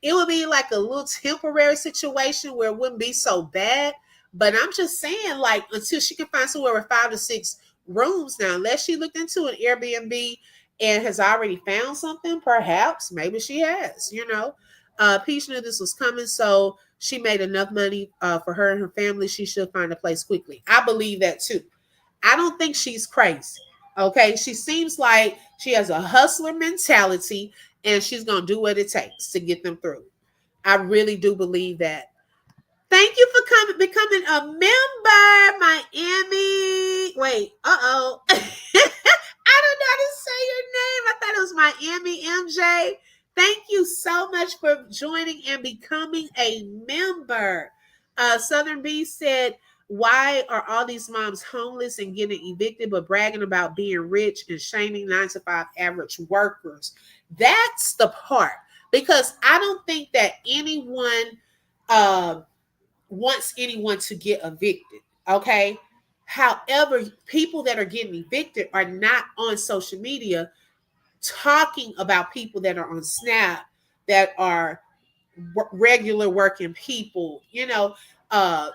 it would be like a little temporary situation where it wouldn't be so bad. But I'm just saying, like, until she can find somewhere with 5 to 6 rooms now, unless she looked into an Airbnb and has already found something, perhaps, maybe she has. Peach knew this was coming, so she made enough money for her and her family. She should find a place quickly. I believe that too. I don't think she's crazy. Okay. She seems like she has a hustler mentality, and she's going to do what it takes to get them through. I really do believe that. Thank you for becoming a member, Miami. Wait, uh-oh. I don't know how to say your name. I thought it was Miami MJ. Thank you so much for joining and becoming a member. Southern B said, why are all these moms homeless and getting evicted but bragging about being rich and shaming 9 to 5 average workers? That's the part. Because I don't think that anyone wants anyone to get evicted. Okay. However, people that are getting evicted are not on social media talking about people that are on Snap that are regular working people,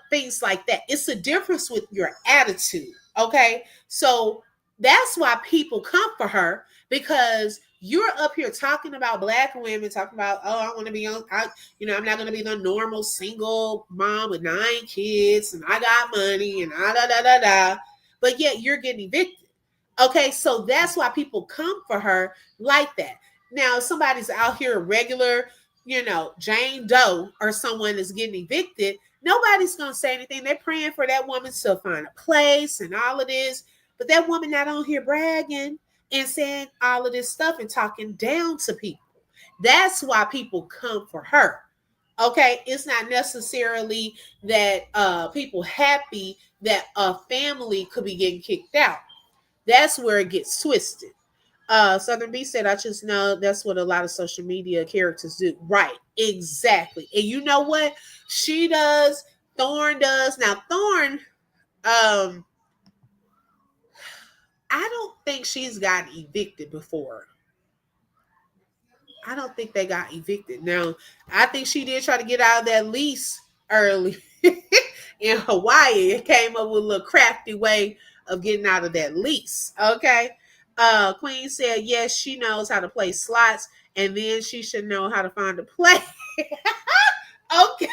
things like that. It's a difference with your attitude. Okay. So that's why people come for her, because you're up here talking about Black women, talking about, oh, I want to be on, I'm not going to be the normal single mom with 9 kids and I got money and da. But yet you're getting evicted. Okay. So that's why people come for her like that. Now, if somebody's out here regular, Jane Doe, or someone is getting evicted, nobody's going to say anything. They're praying for that woman to find a place and all of this. But that woman not on here bragging and saying all of this stuff and talking down to people. That's why people come for her. Okay, it's not necessarily that people happy that a family could be getting kicked out. That's where it gets twisted. Southern B said, I just know that's what a lot of social media characters do. Right, exactly. And you know what? She does, Thorn does. Now, Thorn, I don't think she's gotten evicted before. I don't think they got evicted. Now, I think she did try to get out of that lease early in Hawaii. It came up with a little crafty way of getting out of that lease. Okay. Queen said, yes, she knows how to play slots, and then she should know how to find a play. Okay.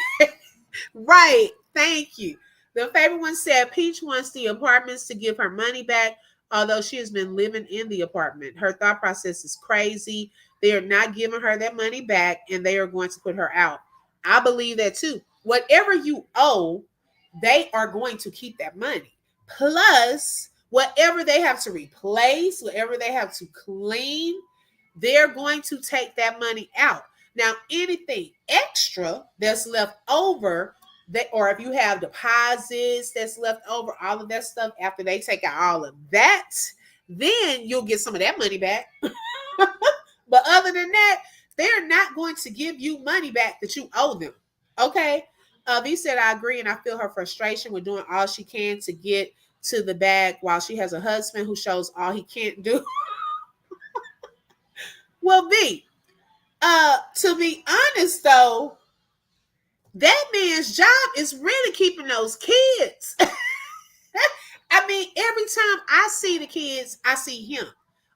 Right. Thank you. The favorite one said Peach wants the apartments to give her money back, although she has been living in the apartment. Her thought process is crazy. They are not giving her that money back, and they are going to put her out. I believe that too. Whatever you owe, they are going to keep that money. Plus, whatever they have to replace, whatever they have to clean, they're going to take that money out. Now, anything extra that's left over, that, or if you have deposits that's left over, all of that stuff, after they take out all of that, then you'll get some of that money back. But other than that, they're not going to give you money back that you owe them. Okay. V said, I agree, and I feel her frustration with doing all she can to get to the bag while she has a husband who shows all he can't do. Well, V, to be honest though, that man's job is really keeping those kids. I mean, every time I see the kids, I see him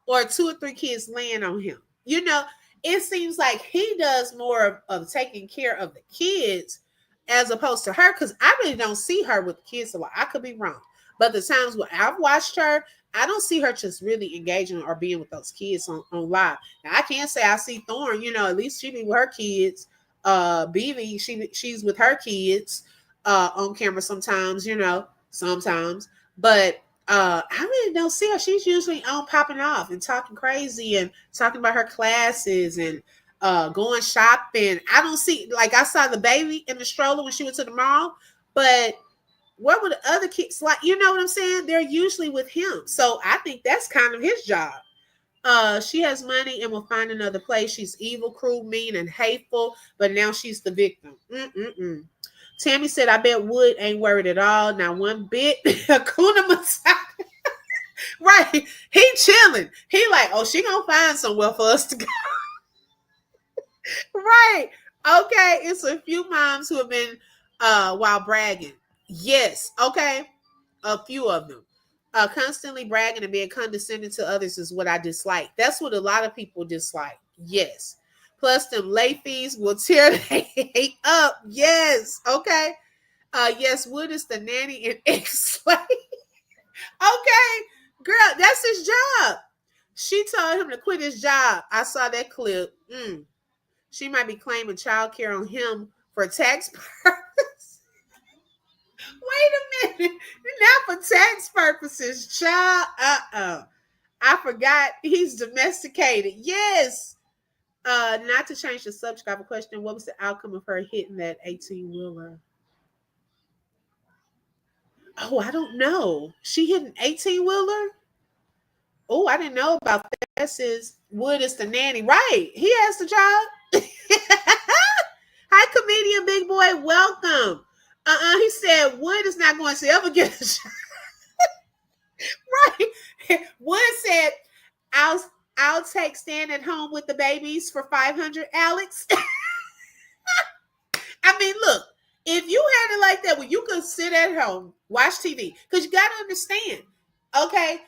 or 2 or 3 kids laying on him. You know, it seems like he does more of taking care of the kids as opposed to her, because I really don't see her with the kids a lot. I could be wrong. But the times when I've watched her, I don't see her just really engaging or being with those kids on live. Now, I can't say I see Thorn, you know, at least she be with her kids. BB, she's with her kids on camera sometimes, you know, sometimes. But I really don't see her. She's usually on popping off and talking crazy and talking about her classes and going shopping. I don't see, like, I saw the baby in the stroller when she went to the mall, but what were the other kids like? You know what I'm saying? They're usually with him. So I think that's kind of his job. She has money and will find another place. She's evil, cruel, mean, and hateful, but now she's the victim. Mm-mm-mm. Tammy said, I bet Wood ain't worried at all. Not one bit. Hakuna Matata. Right. He chilling. He like, oh, she gonna find somewhere for us to go. Right. Okay. It's a few moms who have been while bragging. Yes. Okay. A few of them. Constantly bragging and being condescending to others is what I dislike. That's what a lot of people dislike. Yes. Plus, them late fees will tear their hate up. Yes. Okay. Yes, Wood is the nanny and ex-slave. Okay. Girl, that's his job. She told him to quit his job. I saw that clip. She might be claiming child care on him for tax purposes. Wait a minute. Not for tax purposes, child. I forgot he's domesticated. Yes. Not to change the subject, I have a question. What was the outcome of her hitting that 18-wheeler? Oh, I don't know. She hit an 18-wheeler? Oh, I didn't know about that. That says Wood is the nanny. Right. He has the job. Hi, comedian Big Boy. Welcome. He said Wood is not going to ever get a job. Right. Wood said, I'll take staying at home with the babies for 500, Alex. I mean, look, if you had it like that, where you could sit at home, watch TV, because you got to understand, okay,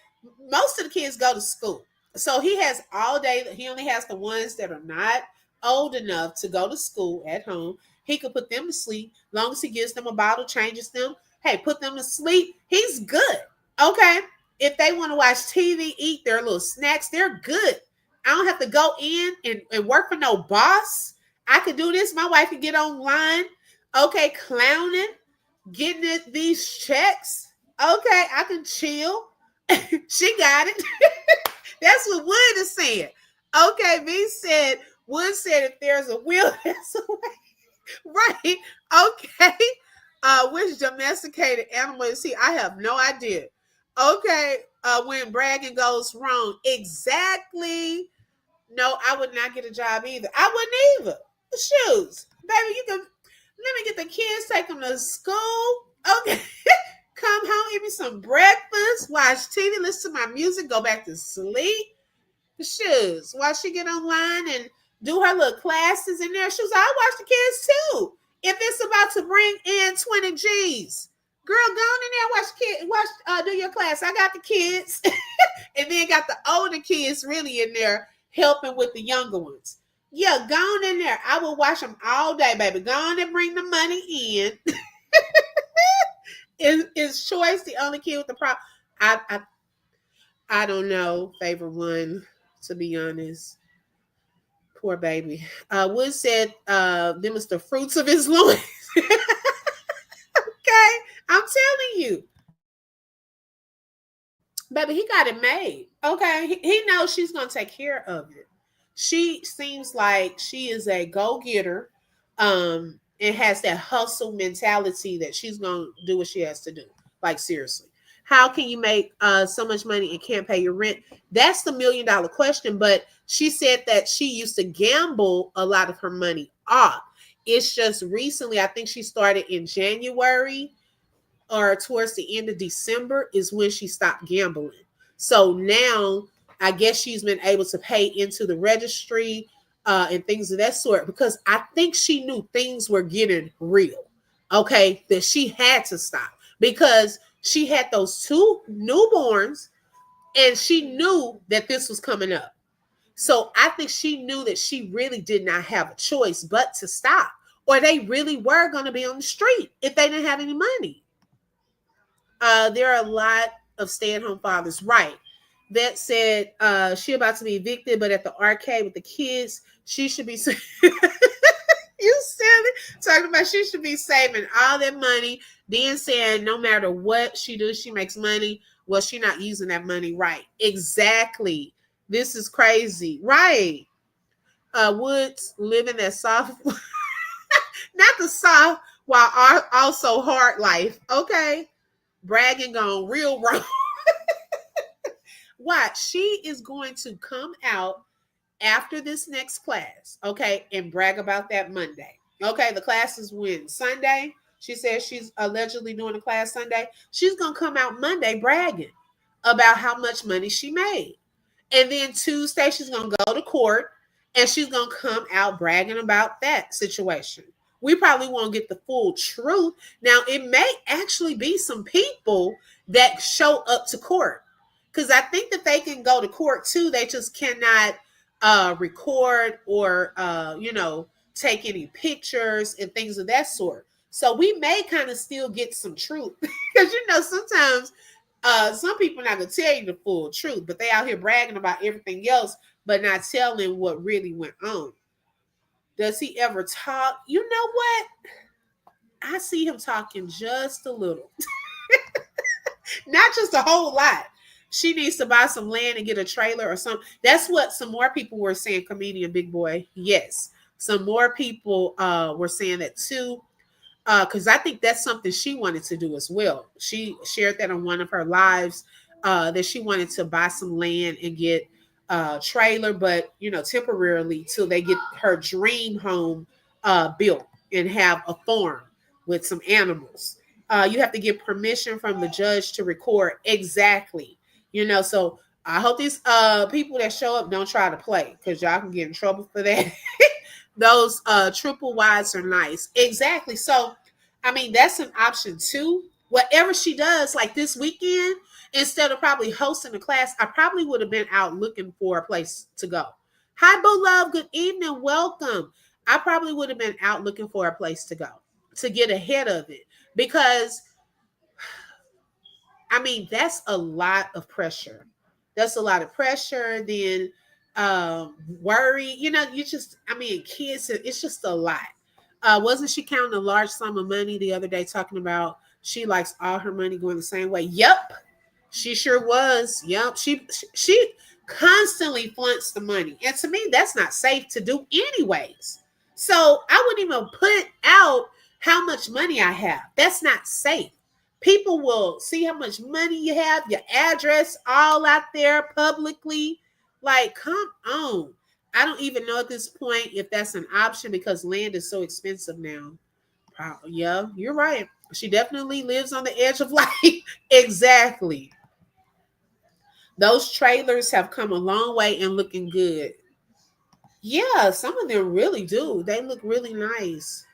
most of the kids go to school. So he has all day. He only has the ones that are not old enough to go to school at home. He could put them to sleep. As long as he gives them a bottle, changes them. Hey, put them to sleep. He's good. Okay. If they want to watch TV, eat their little snacks, they're good. I don't have to go in and work for no boss. I could do this. My wife can get online. Okay, clowning, getting these checks. Okay, I can chill. She got it. That's what Wood is saying. Okay, V said, Wood said if there's a will, there's a way. Right. Okay. Which domesticated animal is he? I have no idea. Okay. when bragging goes wrong. Exactly. No, I would not get a job either. I wouldn't either. Shoes. Baby, you can let me get the kids, take them to school. Okay. Come home, eat me some breakfast, watch TV, listen to my music, go back to sleep. Shoes. While she get online and do her little classes in there. Shoes. I watch the kids too. If it's about to bring in 20 G's. Girl, go in there, watch kids, do your class. I got the kids. And then got the older kids really in there helping with the younger ones. Yeah, go on in there. I will watch them all day, baby. Go on and bring the money in. Is Choice the only kid with the problem? I don't know. Favorite one, to be honest. Poor baby. Wood said them was the fruits of his loins. Okay, I'm telling you, baby, he got it made. Okay, he knows she's gonna take care of it. She seems like she is a go-getter, and has that hustle mentality that she's gonna do what she has to do. Like seriously, how can you make so much money and can't pay your rent? That's the $1,000,000 question. But she said that she used to gamble a lot of her money off. It's just recently, I think she started in January or towards the end of December is when she stopped gambling. So now I guess she's been able to pay into the registry and things of that sort because I think she knew things were getting real. Okay, that she had to stop because she had those two newborns and she knew that this was coming up. So I think she knew that she really did not have a choice but to stop, or they really were going to be on the street if they didn't have any money. There are a lot of stay-at-home fathers, right? That said, she about to be evicted, but at the arcade with the kids, she should be. You silly, talking about she should be saving all that money. Then saying no matter what she does, she makes money. Well, she not using that money right. Exactly. This is crazy, right? Woods living that soft, not the soft, while also hard life. Okay, bragging gone real wrong. Watch, she is going to come out after this next class, okay, and brag about that Monday. Okay, the class is when? Sunday. She says she's allegedly doing a class Sunday. She's going to come out Monday bragging about how much money she made. And then Tuesday, she's going to go to court and she's going to come out bragging about that situation. We probably won't get the full truth. Now, it may actually be some people that show up to court because I think that they can go to court too. They just cannot record or, take any pictures and things of that sort. So we may kind of still get some truth because, sometimes some people not gonna tell you the full truth, but they out here bragging about everything else, but not telling what really went on. Does he ever talk? You know what? I see him talking just a little, not just a whole lot. She needs to buy some land and get a trailer or something. That's what some more people were saying. Comedian Big Boy, yes, some more people were saying that too. Because I think that's something she wanted to do as well. She shared that on one of her lives that she wanted to buy some land and get a trailer, but temporarily till they get her dream home built and have a farm with some animals. You have to get permission from the judge to record exactly. So I hope these people that show up don't try to play because y'all can get in trouble for that. Those triple wides are nice. Exactly. So, I mean, that's an option too. Whatever she does, like this weekend, instead of probably hosting a class, I probably would have been out looking for a place to go. Hi, Boo Love. Good evening. Welcome. I probably would have been out looking for a place to go to get ahead of it because, I mean, that's a lot of pressure. That's a lot of pressure. Then worry, kids, it's just a lot. Wasn't she counting a large sum of money the other day talking about she likes all her money going the same way? Yep, she sure was. Yep, she constantly flaunts the money, and to me that's not safe to do anyways. So I wouldn't even put out how much money I have. That's not safe. People will see how much money you have, your address all out there publicly. Like, come on. I don't even know at this point if that's an option because land is so expensive now. Yeah, you're right. She definitely lives on the edge of life. Exactly. Those trailers have come a long way and looking good. Yeah, some of them really do. They look really nice.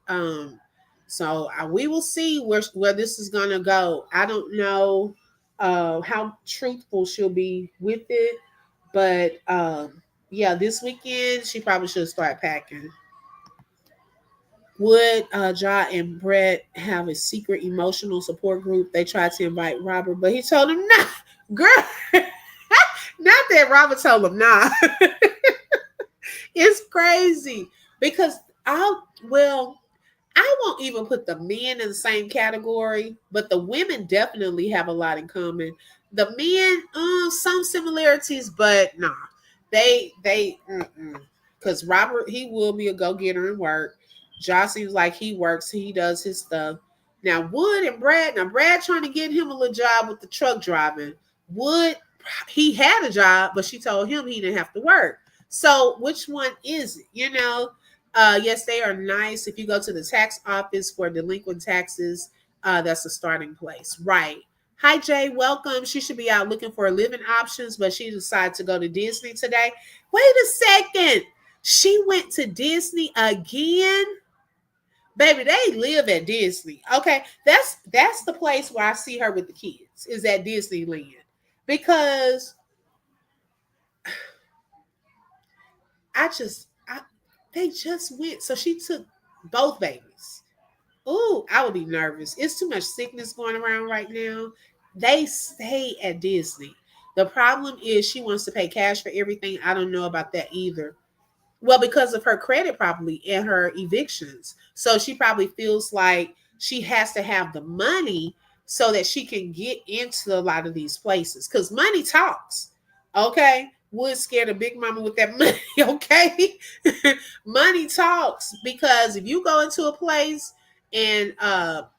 Um, so we will see where this is gonna go. I don't know how truthful she'll be with it, but yeah, this weekend she probably should start packing. Would Ja and Brett have a secret emotional support group? They tried to invite Robert, but he told them nah. Girl, not that Robert told him nah. It's crazy because well, I won't even put the men in the same category, but the women definitely have a lot in common. The men, some similarities, but nah, they because Robert, he will be a go getter and work. Josh seems like he works, he does his stuff. Now Wood and Brad, now Brad trying to get him a little job with the truck driving. Wood, he had a job, but she told him he didn't have to work. So which one is it? Yes, they are nice. If you go to the tax office for delinquent taxes, that's a starting place. Right. Hi, Jay. Welcome. She should be out looking for living options, but she decided to go to Disney today. Wait a second. She went to Disney again? Baby, they live at Disney. Okay. That's the place where I see her with the kids, is at Disneyland. Because they just went. So she took both babies. Ooh, I would be nervous. It's too much sickness going around right now. They stay at Disney. The problem is she wants to pay cash for everything. I don't know about that either. Well, because of her credit probably and her evictions. So she probably feels like she has to have the money so that she can get into a lot of these places. Because money talks. Okay. Would scare the big mama with that money. Okay. Money talks because if you go into a place and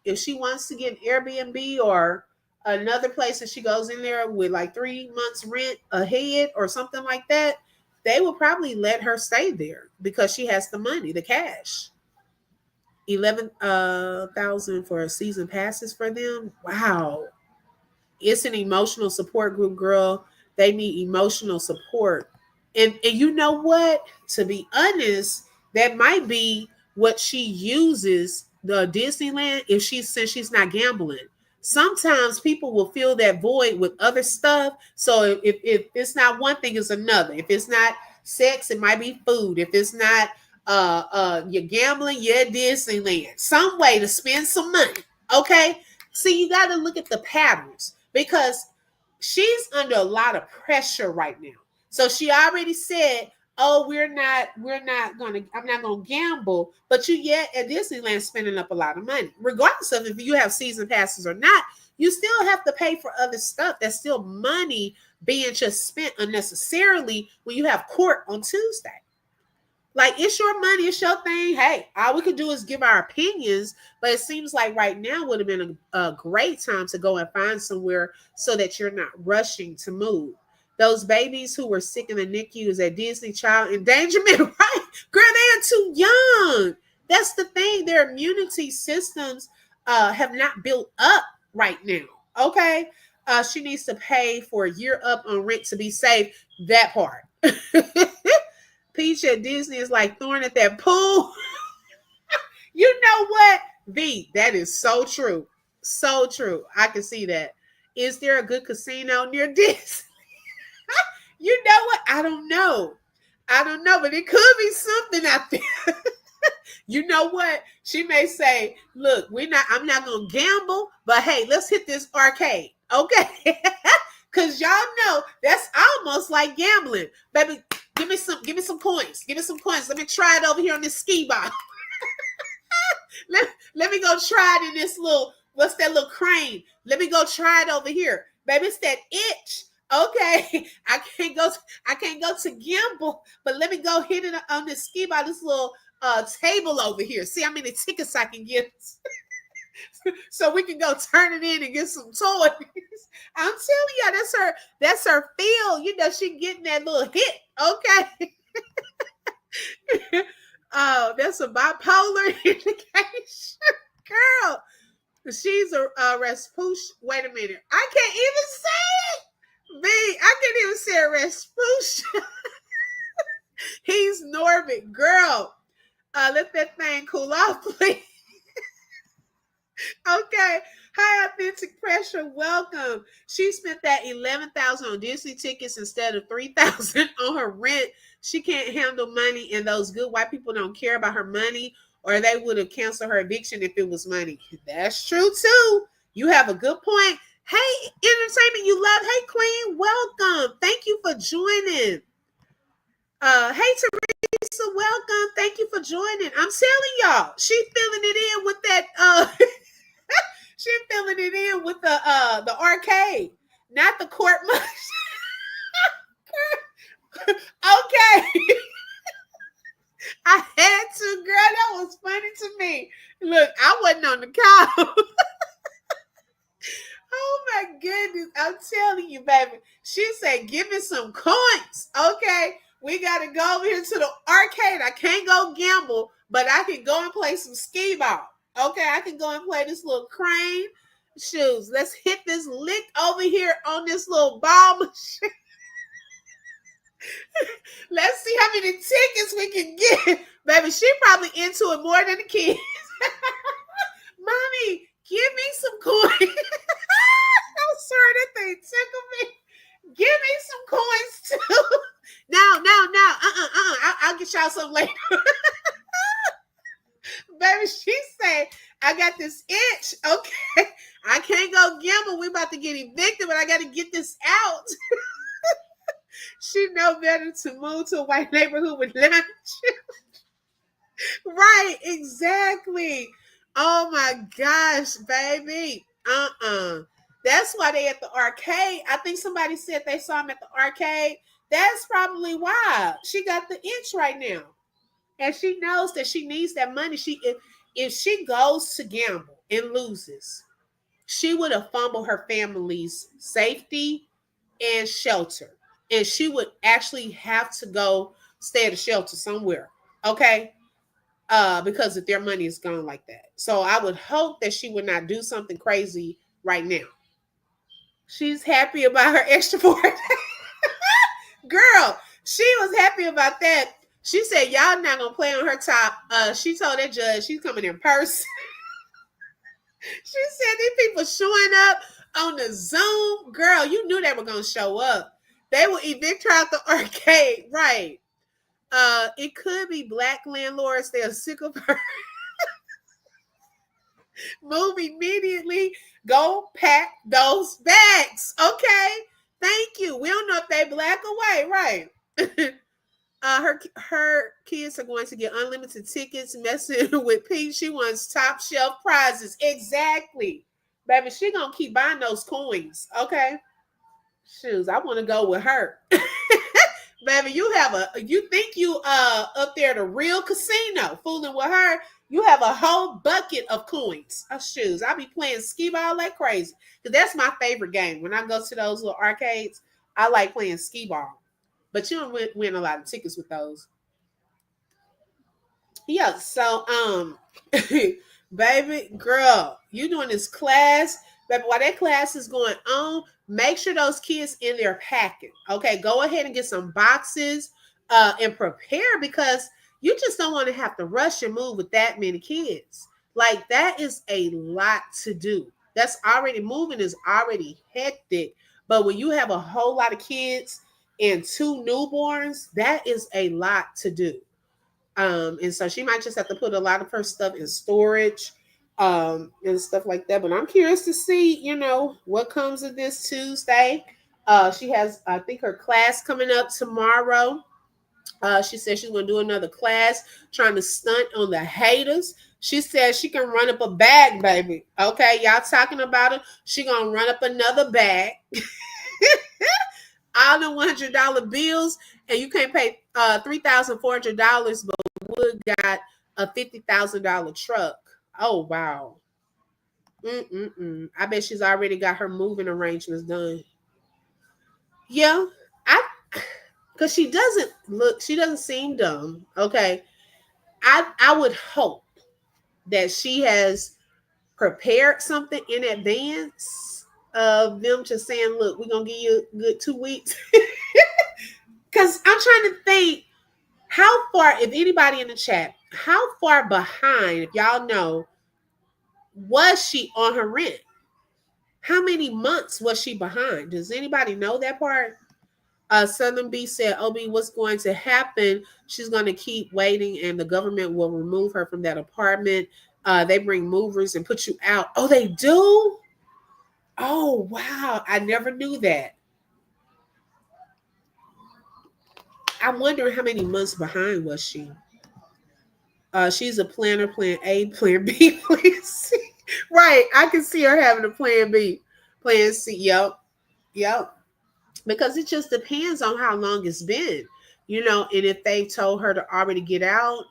if she wants to get an Airbnb or another place and she goes in there with like 3 months rent ahead or something like that, they will probably let her stay there because she has the money, the cash. 11,000 for a season passes for them. Wow. It's an emotional support group, girl. They need emotional support. And you know what? To be honest, that might be what she uses the Disneyland if since she's not gambling. Sometimes people will fill that void with other stuff. So if it's not one thing, it's another. If it's not sex, it might be food. If it's not you're gambling, you're at Disneyland. Some way to spend some money. Okay. See, you got to look at the patterns because she's under a lot of pressure right now. So she already said, "Oh, I'm not gonna gamble." But you yet at Disneyland spending up a lot of money, regardless of if you have season passes or not. You still have to pay for other stuff. That's still money being just spent unnecessarily when you have court on Tuesday. Like, it's your money, it's your thing. Hey, all we could do is give our opinions, but it seems like right now would have been a great time to go and find somewhere so that you're not rushing to move. Those babies who were sick in the NICUs at Disney Child Endangerment, right? Girl, they are too young. That's the thing. Their immunity systems have not built up right now. Okay. She needs to pay for a year up on rent to be safe. That part. Peach at Disney is like Thorn at that pool. You know what? V, that is so true. So true. I can see that. Is there a good casino near Disney? You know what? I don't know. I don't know, but it could be something out there. You know what? She may say, look, I'm not gonna gamble, but hey, let's hit this arcade. Okay. Cause y'all know that's almost like gambling. Baby, give me some coins. Give me some coins. Let me try it over here on this ski ball. let me go try it in this what's that little crane? Let me go try it over here. Baby, it's that itch. Okay. I can't go to gamble, but let me go hit it on this ski ball, this little table over here. See how many tickets I can get. so we can go turn it in and get some toys. I'm telling y'all, that's her feel. You know, she getting that little hit. Okay. Oh, that's a bipolar indication. Girl, she's a Rasputin. Wait a minute. I can't even say it. I can't even say Rasputin. He's Norbit. Girl, let that thing cool off, please. Okay. Hi, Authentic Pressure. Welcome. She spent that 11,000 on Disney tickets instead of 3,000 on her rent. She can't handle money, and those good white people don't care about her money, or they would have canceled her eviction if it was money. That's true too. You have a good point. Hey, entertainment you love. Hey, Queen. Welcome. Thank you for joining. Hey, Teresa. Welcome. Thank you for joining. I'm telling y'all, she filling it in with that. She filling it in with the arcade, not the court much. Okay. I had to, girl. That was funny to me. Look, I wasn't on the couch. Oh my goodness. I'm telling you, baby. She said, give me some coins. Okay. We got to go over here to the arcade. I can't go gamble, but I can go and play some skee ball. Okay. I can go and play this little crane shoes. Let's hit this lick over here on this little ball machine. Let's see how many tickets we can get. Baby, she probably into it more than the kids. Mommy, give me some coins. I'm sorry, that thing tickled me. Give me some coins too. No. I'll get y'all some later. Baby, she said, I got this itch. Okay. I can't go gamble. We about to get evicted, but I got to get this out. She know better to move to a white neighborhood with lunch. Right, exactly. Oh my gosh, baby. That's why they at the arcade. I think somebody said they saw him at the arcade. That's probably why she got the itch right now. And she knows that she needs that money. If she goes to gamble and loses, she would have fumbled her family's safety and shelter. And she would actually have to go stay at a shelter somewhere. Okay. Because if their money is gone like that. So I would hope that she would not do something crazy right now. She's happy about her extra 4 days. Girl, she was happy about that. She said, y'all not gonna play on her top. She told that judge she's coming in person. She said these people showing up on the Zoom. Girl, you knew they were gonna show up. They will evict her out the arcade. Right. It could be black landlords. They're sick of her. Move immediately. Go pack those bags. Okay. Thank you. We don't know if they black or white. Right. Her kids are going to get unlimited tickets. Messing with Pete. She wants top shelf prizes. Exactly. Baby, she gonna keep buying those coins. Okay. Shoes. I want to go with her. Baby, you think you up there at a real casino fooling with her. You have a whole bucket of coins. Shoes. I be playing skee ball like crazy. Because that's my favorite game. When I go to those little arcades, I like playing skee ball. But you don't win a lot of tickets with those. Yeah, so baby girl, you doing this class, baby. While that class is going on, make sure those kids in there packing. Okay, go ahead and get some boxes and prepare because you just don't want to have to rush and move with that many kids. Like that is a lot to do. That's already moving is already hectic. But when you have a whole lot of kids and 2 newborns, that is a lot to do. And so she might just have to put a lot of her stuff in storage and stuff like that. But I'm curious to see, what comes of this Tuesday. She has, I think, her class coming up tomorrow. She said she's going to do another class trying to stunt on the haters. She said she can run up a bag, baby. Okay, y'all talking about it. She going to run up another bag. All the $100 bills, and you can't pay $3,400, but Wood got a $50,000 truck. Oh, wow. I bet she's already got her moving arrangements done. Yeah, I because she doesn't seem dumb. Okay, I would hope that she has prepared something in advance of them just saying, "Look, we're gonna give you a good 2 weeks." Because I'm trying to think how far, if anybody in the chat, how far behind, if y'all know, was she on her rent? How many months was she behind? Does anybody know that part? Southern B said, "Obi, what's going to happen? She's going to keep waiting, and the government will remove her from that apartment. They bring movers and put you out." Oh, they do? Oh, wow! I never knew that. I'm wondering how many months behind was she? She's a planner, plan A, plan B, plan C. Right, I can see her having a plan B, plan C. Yep, yep. Because it just depends on how long it's been, and if they told her to already get out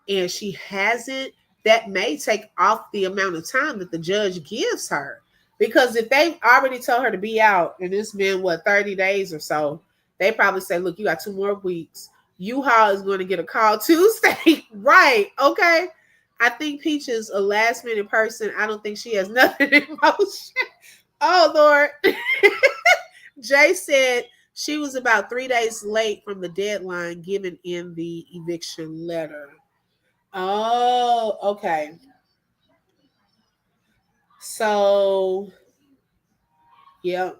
and she hasn't, that may take off the amount of time that the judge gives her. Because if they already told her to be out and it's been 30 days or so, they probably say, "Look, you got 2 more weeks. U-Haul is going to get a call Tuesday." Right, okay. I think Peach is a last minute person. I don't think she has nothing in motion. Oh Lord. Jay said she was about 3 days late from the deadline given in the eviction letter. Oh, okay. So, yeah.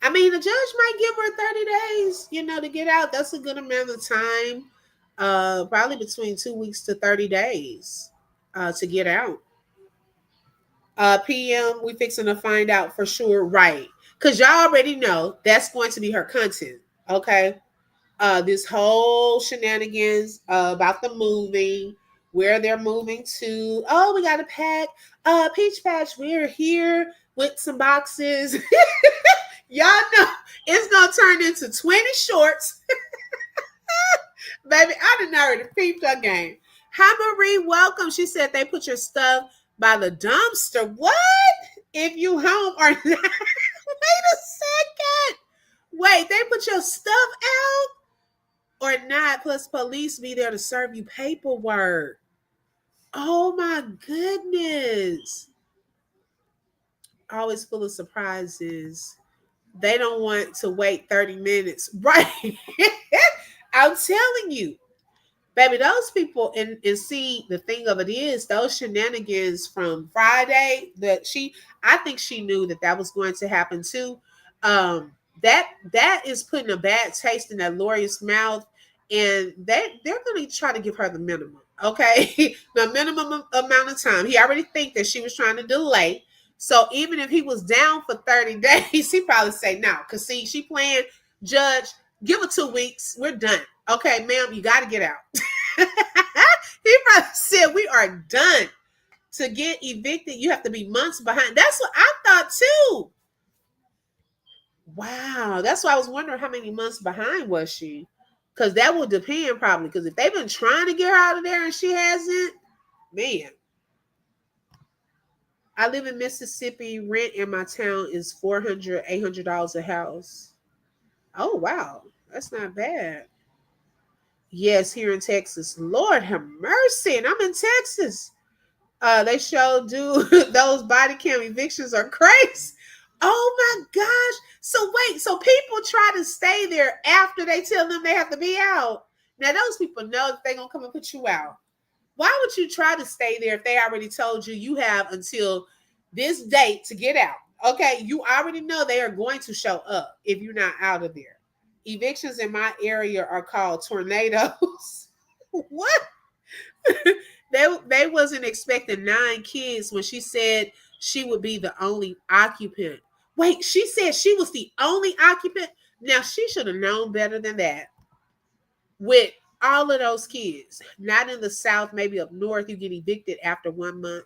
I mean, the judge might give her 30 days, to get out. That's a good amount of time. Probably between 2 weeks to 30 days to get out. PM, we fixing to find out for sure, right? Because y'all already know that's going to be her content, okay? This whole shenanigans about the moving, where they're moving to. Oh, we got a pack. Peach Patch, we're here with some boxes. Y'all know it's gonna turn into 20 shorts. Baby, I didn't already peeped her game. Hi Marie, welcome. She said they put your stuff by the dumpster. What? If you home or not? Wait a second. Wait, they put your stuff out? Or not, plus police be there to serve you paperwork. Oh my goodness. Always full of surprises. They don't want to wait 30 minutes. Right. I'm telling you. Baby, those people, and see, the thing of it is, those shenanigans from Friday, I think she knew that was going to happen too. That is putting a bad taste in that lawyer's mouth, and they're going to try to give her the minimum, okay? The minimum amount of time. He already think that she was trying to delay. So even if he was down for 30 days, he probably say no. Because see, she playing judge, give her 2 weeks, we're done. Okay, ma'am, you got to get out. He probably said, "We are done." To get evicted, you have to be months behind. That's what I thought too. Wow. That's why I was wondering how many months behind was she? Because that will depend probably. Because if they've been trying to get her out of there and she hasn't, man. I live in Mississippi. Rent in my town is $400, $800 a house. Oh, wow. That's not bad. Yes, here in Texas. Lord have mercy. And I'm in Texas. They show dude those body cam evictions are crazy. Oh my gosh. So wait, so people try to stay there after they tell them they have to be out. Now those people know that they're gonna come and put you out. Why would you try to stay there if they already told you you have until this date to get out? Okay, you already know they are going to show up if you're not out of there. Evictions in my area are called tornadoes. What? They wasn't expecting 9 kids when she said she would be the only occupant. Wait, she said she was the only occupant? Now she should have known better than that. With all of those kids, not in the South, maybe up north, you get evicted after 1 month.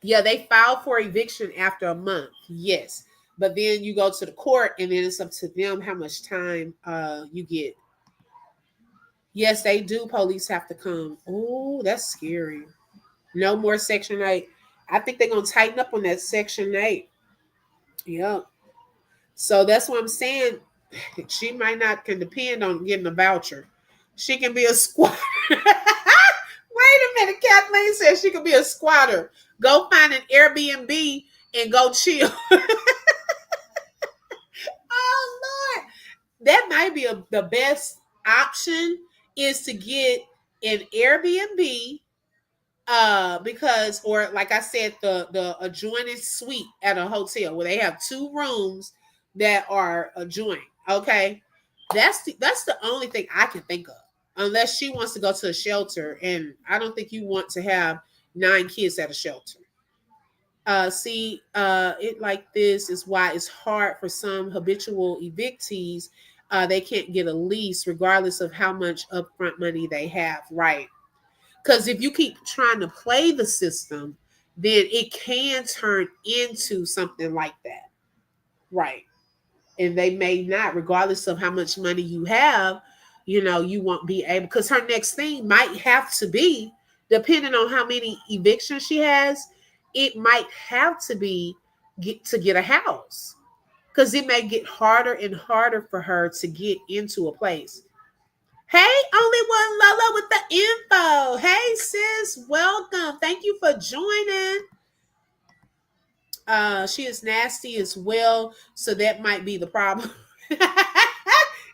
Yeah, they filed for eviction after a month. Yes. But then you go to the court and then it's up to them how much time you get. Yes, they do. Police have to come. Oh, that's scary. No more Section 8. I think they're gonna tighten up on that Section 8. Yep. So that's what I'm saying. She might not can depend on getting a voucher. She can be a squatter. Wait a minute. Kathleen says she could be a squatter. Go find an Airbnb and go chill. Oh Lord. That might be the best option is to get an Airbnb because or like I said the adjoining suite at a hotel where they have two rooms that are adjoining. Okay, that's the only thing I can think of, unless she wants to go to a shelter, and I don't think you want to have 9 kids at a shelter. See, it like this is why it's hard for some habitual evictees. They can't get a lease regardless of how much upfront money they have, right? Because if you keep trying to play the system, then it can turn into something like that. Right. And they may not, regardless of how much money you have, you won't be able, because her next thing might have to be, depending on how many evictions she has, it might have to be to get a house. Because it may get harder and harder for her to get into a place. Hey, only one Lola with the info. Hey, sis, welcome. Thank you for joining. She is nasty as well, so that might be the problem.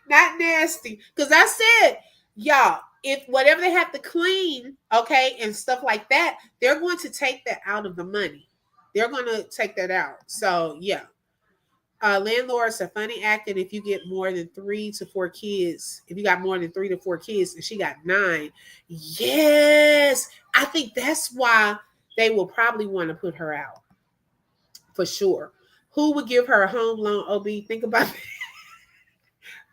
Not nasty, because I said, y'all, if whatever they have to clean, okay, and stuff like that, they're going to take that out of the money. They're going to take that out. So yeah. Landlords are funny acting if you get more than 3 to 4 kids. If you got more than 3 to 4 kids and she got 9, yes, I think that's why they will probably want to put her out for sure. Who would give her a home loan? Ob, think about it.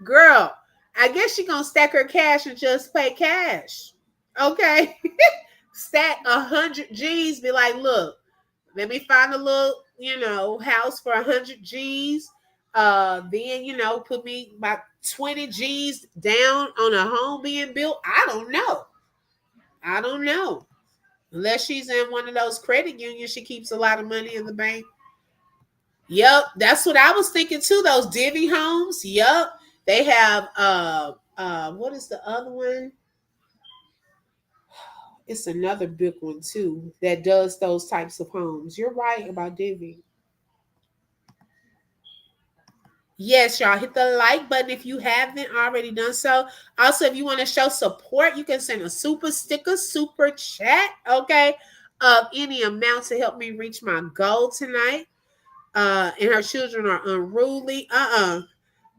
Girl, I guess she gonna stack her cash and just pay cash. Okay, stack 100 G's. Be like, look, let me find a little, house for 100 G's. Then put me about 20 G's down on a home being built. I don't know. I don't know. Unless she's in one of those credit unions, she keeps a lot of money in the bank. Yep, that's what I was thinking too. Those divvy homes. Yep, they have. What is the other one? It's another big one too that does those types of homes. You're right about divvy. Yes, y'all hit the like button if you haven't already done so. Also, if you want to show support, you can send a super sticker, super chat, okay, of any amount to help me reach my goal tonight. And her children are unruly.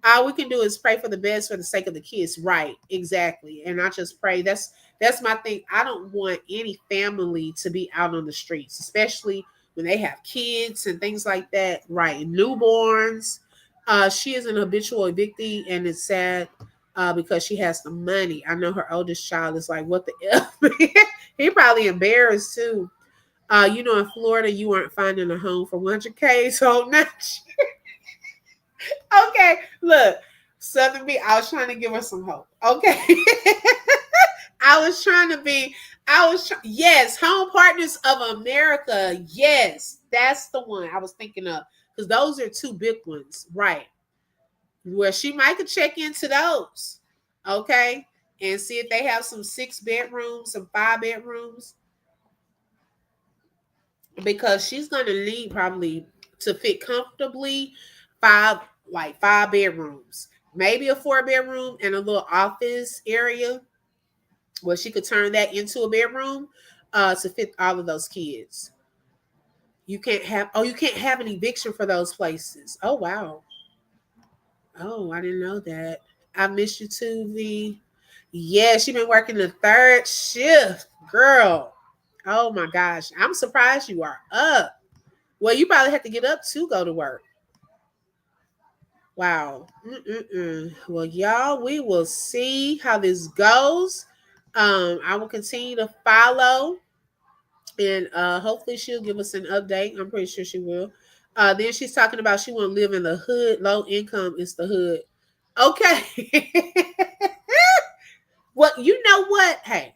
All we can do is pray for the best for the sake of the kids. Right, exactly. And I just pray. That's my thing. I don't want any family to be out on the streets, especially when they have kids and things like that. Right, newborns. She is an habitual evictee, and it's sad because she has the money. I know her oldest child is like, what the F? He probably embarrassed too. In Florida, you aren't finding a home for 100K, so not sure. Okay, look, Southern B, I was trying to give her some hope. Okay. Yes, Home Partners of America. Yes, that's the one I was thinking of, because those are two big ones, right? Where she might could check into those, okay, and see if they have some 6 bedrooms, some 5 bedrooms, because she's going to need probably to fit comfortably 5 bedrooms, maybe a 4 bedroom and a little office area where she could turn that into a bedroom to fit all of those kids. You can't have an eviction for those places. Oh wow. Oh, I didn't know that. I miss you too, V. Yeah, she been working the third shift, girl. Oh my gosh, I'm surprised you are up. Well, you probably have to get up to go to work. Wow. Well, y'all, we will see how this goes. I will continue to follow, and hopefully she'll give us an update. I'm pretty sure she will. Then she's talking about she want to live in the hood. Low income is the hood. Okay. Well, you know what? Hey,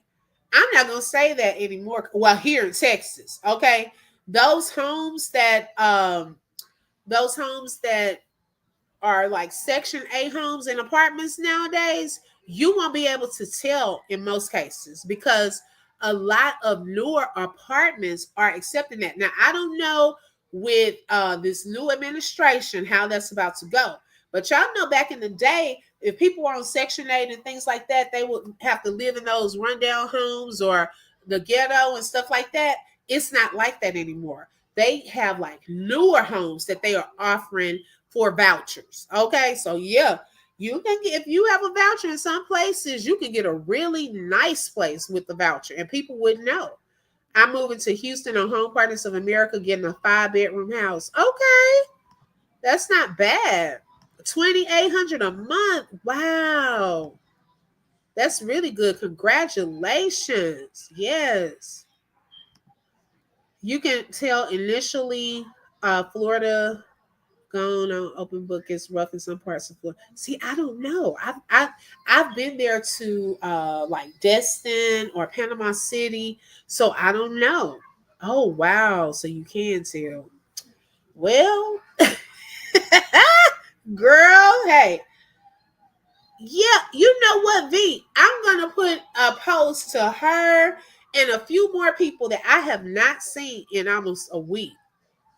I'm not gonna say that anymore. Well, here in Texas, okay. those homes that those homes that are like Section 8 homes and apartments nowadays, you won't be able to tell in most cases because a lot of newer apartments are accepting that. Now, I don't know with this new administration how that's about to go. But y'all know back in the day, if people were on Section 8 and things like that, they would have to live in those rundown homes or the ghetto and stuff like that. It's not like that anymore. They have like newer homes that they are offering for vouchers. Okay, so yeah, you can get, if you have a voucher in some places, you can get a really nice place with the voucher, and people wouldn't know. I'm moving to Houston on Home Partners of America, getting a 5-bedroom house. Okay, that's not bad. 2,800 a month. Wow, that's really good. Congratulations. Yes, you can tell initially. Florida gone on open book is rough in some parts of Florida. See, I don't know. I've been there to like Destin or Panama City, so I don't know. Oh wow, so you can tell. Well, girl, hey, yeah, you know what, V? I'm gonna put a post to her and a few more people that I have not seen in almost a week.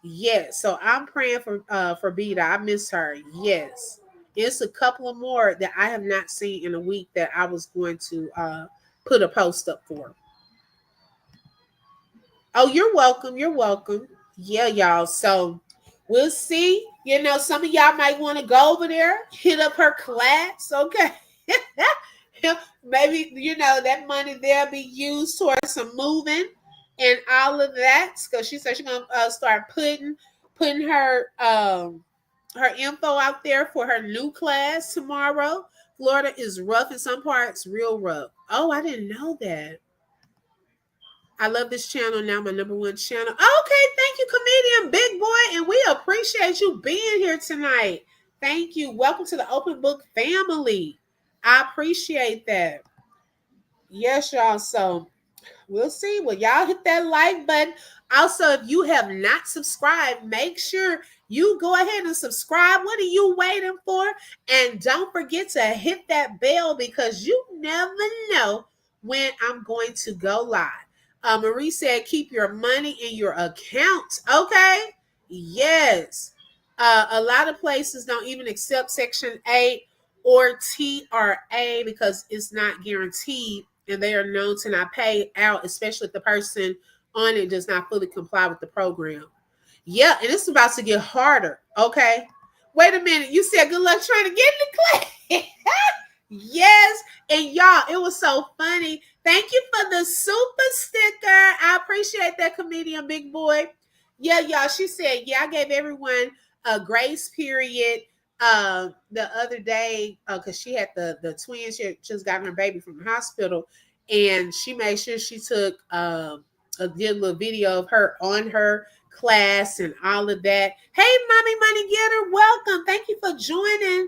Yes, so I'm praying for Beta. I miss her. Yes, it's a couple of more that I have not seen in a week that I was going to put a post up for. Oh, you're welcome. You're welcome. Yeah, y'all. So we'll see. You know, some of y'all might want to go over there, hit up her class. Okay. Maybe, you know, that money there be used towards some moving and all of that. Because she said she's going to start putting her info out there for her new class tomorrow. Florida is rough in some parts, real rough. Oh, I didn't know that. I love this channel now, my number one channel. Okay, thank you, comedian Big Boy, and we appreciate you being here tonight. Thank you. Welcome to the Open Book family. I appreciate that. Yes, y'all. So we'll see. Well, y'all hit that like button. Also, if you have not subscribed, make sure you go ahead and subscribe. What are you waiting for? And don't forget to hit that bell because you never know when I'm going to go live. Marie said, keep your money in your account. Okay. Yes. A lot of places don't even accept Section 8 or TRA because it's not guaranteed and they are known to not pay out, especially if the person on it does not fully comply with the program. Yeah, and it's about to get harder. Okay. Wait a minute. You said good luck trying to get in the class. Yes. And y'all, it was so funny. Thank you for the super sticker. I appreciate that, comedian Big Boy. Yeah, y'all. She said, yeah, I gave everyone a grace period the other day because she had the twins. She had just gotten her baby from the hospital, and she made sure she took a good little video of her on her class and all of that. Hey, mommy money getter, welcome. Thank you for joining.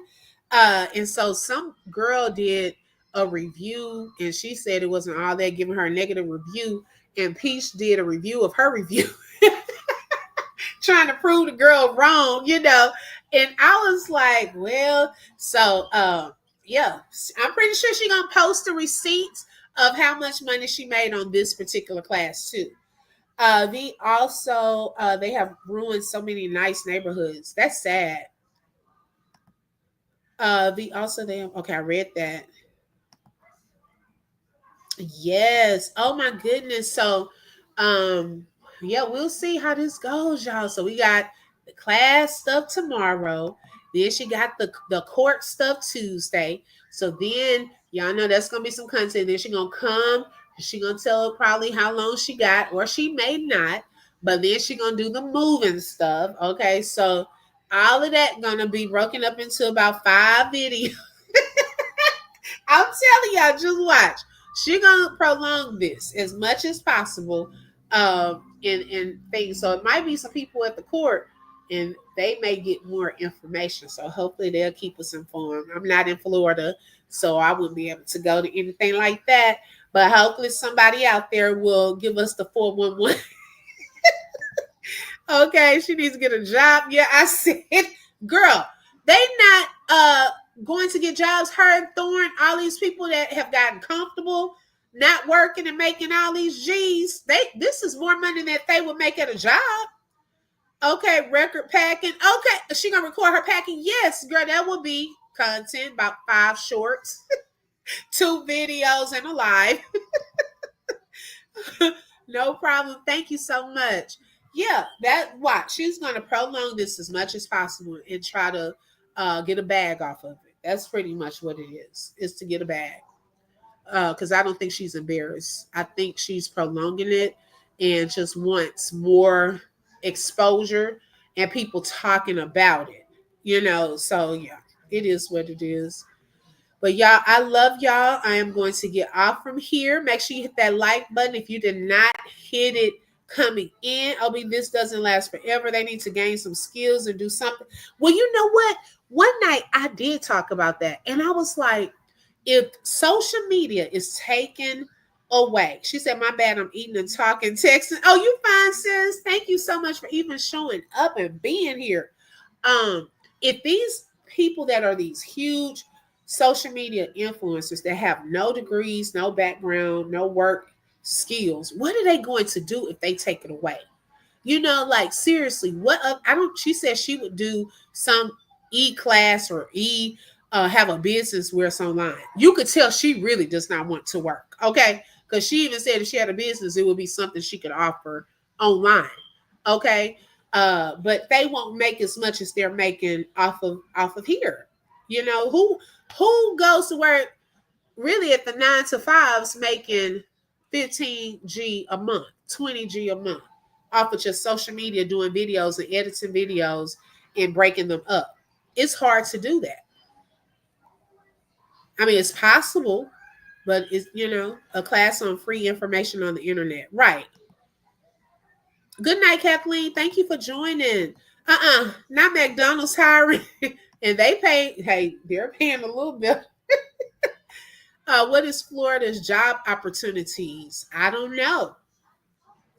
And so some girl did a review and she said it wasn't all that, giving her a negative review. And Peach did a review of her review, trying to prove the girl wrong, you know. And I was like, well, so yeah, I'm pretty sure she's gonna post the receipts of how much money she made on this particular class too. They have ruined so many nice neighborhoods. That's sad. Okay, I read that. Yes. Oh my goodness. So, yeah, we'll see how this goes, y'all. So we got the class stuff tomorrow. Then she got the court stuff Tuesday. So then y'all know that's gonna be some content. Then she gonna come. She gonna tell her probably how long she got, or she may not. But then she gonna do the moving stuff. Okay, so all of that gonna be broken up into about 5 videos. I'm telling y'all, just watch. She gonna prolong this as much as possible, in things. So it might be some people at the court, and they may get more information. So hopefully they'll keep us informed. I'm not in Florida, so I wouldn't be able to go to anything like that. But hopefully somebody out there will give us the 411. Okay, she needs to get a job. Yeah, I said, girl, they not going to get jobs. Her and Thorne, all these people that have gotten comfortable, not working and making all these G's. This is more money that they would make at a job. Okay, record packing. Okay, she gonna record her packing. Yes, girl, that will be content, about 5 shorts, 2 videos, and a live. No problem. Thank you so much. Yeah, that watch. She's gonna prolong this as much as possible and try to get a bag off of it. That's pretty much what it is to get a bag. Because I don't think she's embarrassed. I think she's prolonging it and just wants more exposure and people talking about it. So yeah, it is what it is. But y'all, I love y'all. I am going to get off from here. Make sure you hit that like button if you did not hit it coming in. This doesn't last forever. They need to gain some skills and do something. Well, you know what? One night I did talk about that. And I was like, if social media is taken away, she said, my bad, I'm eating and talking, texting. Oh, you fine, sis. Thank you so much for even showing up and being here. If these people that are these huge social media influencers that have no degrees, no background, no work skills, what are they going to do if they take it away? Like seriously, she said she would do some e-class or have a business where it's online. You could tell she really does not want to work. Okay. Because she even said if she had a business, it would be something she could offer online. Okay. But they won't make as much as they're making off of here. Who goes to work really at the 9 to 5s making 15G a month, 20G a month off of just social media, doing videos and editing videos and breaking them up? It's hard to do that. It's possible, but it's, a class on free information on the internet. Right. Good night, Kathleen. Thank you for joining. Not McDonald's hiring. And they're paying a little bit. What is Florida's job opportunities? I don't know.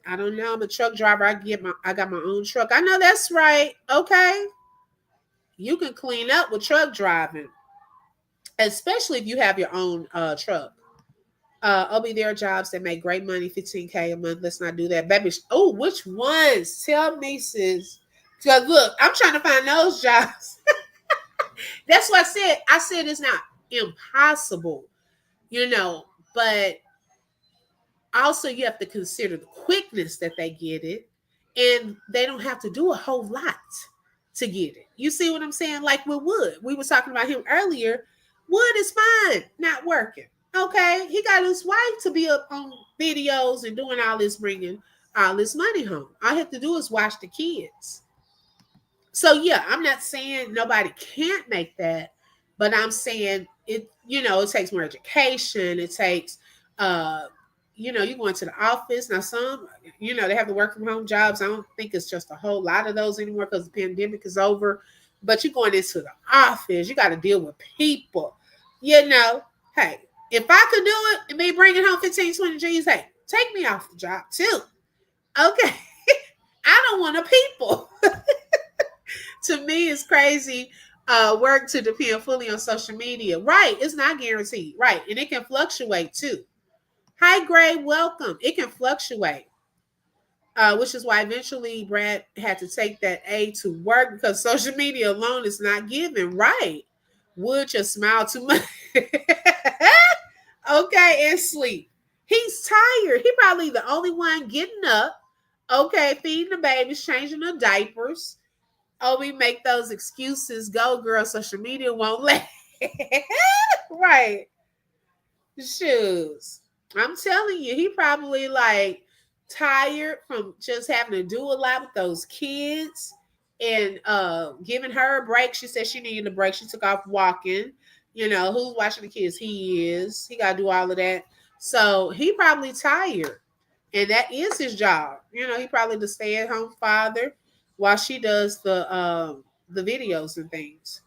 I'm a truck driver. I got my own truck. I know that's right. Okay. You can clean up with truck driving, especially if you have your own truck. There are jobs that make great money, 15K a month. Let's not do that, baby. Oh, which ones? Tell me, sis. Because look, I'm trying to find those jobs. That's what I said. I said it's not impossible, but also you have to consider the quickness that they get it, and they don't have to do a whole lot to get it. You see what I'm saying? Like with Wood, we were talking about him earlier. Wood is fine, not working. Okay, he got his wife to be up on videos and doing all this, bringing all this money home. All he have to do is watch the kids. So yeah, I'm not saying nobody can't make that, but I'm saying it. It takes more education. It takes, you going to the office. Now some, they have the work from home jobs. I don't think it's just a whole lot of those anymore because the pandemic is over. But you're going into the office. You got to deal with people. Hey, if I could do it and be bringing home 15, 20 G's, hey, take me off the job too. Okay. I don't want a people. To me, it's crazy. Work to depend fully on social media. Right. It's not guaranteed. Right. And it can fluctuate too. Hi, Gray. Welcome. It can fluctuate. Which is why eventually Brad had to take that A to work because social media alone is not giving. Right. Would just smile too much. Okay, and sleep. He's tired. He probably the only one getting up. Okay, feeding the babies, changing the diapers. Oh, we make those excuses. Go, girl. Social media won't let. Right. Shoes. I'm telling you, he probably like tired from just having to do a lot with those kids and giving her a break. She said she needed a break. She took off walking. Who's watching the kids? He is. He got to do all of that. So he probably tired. And that is his job. He probably the stay-at-home father while she does the videos and things.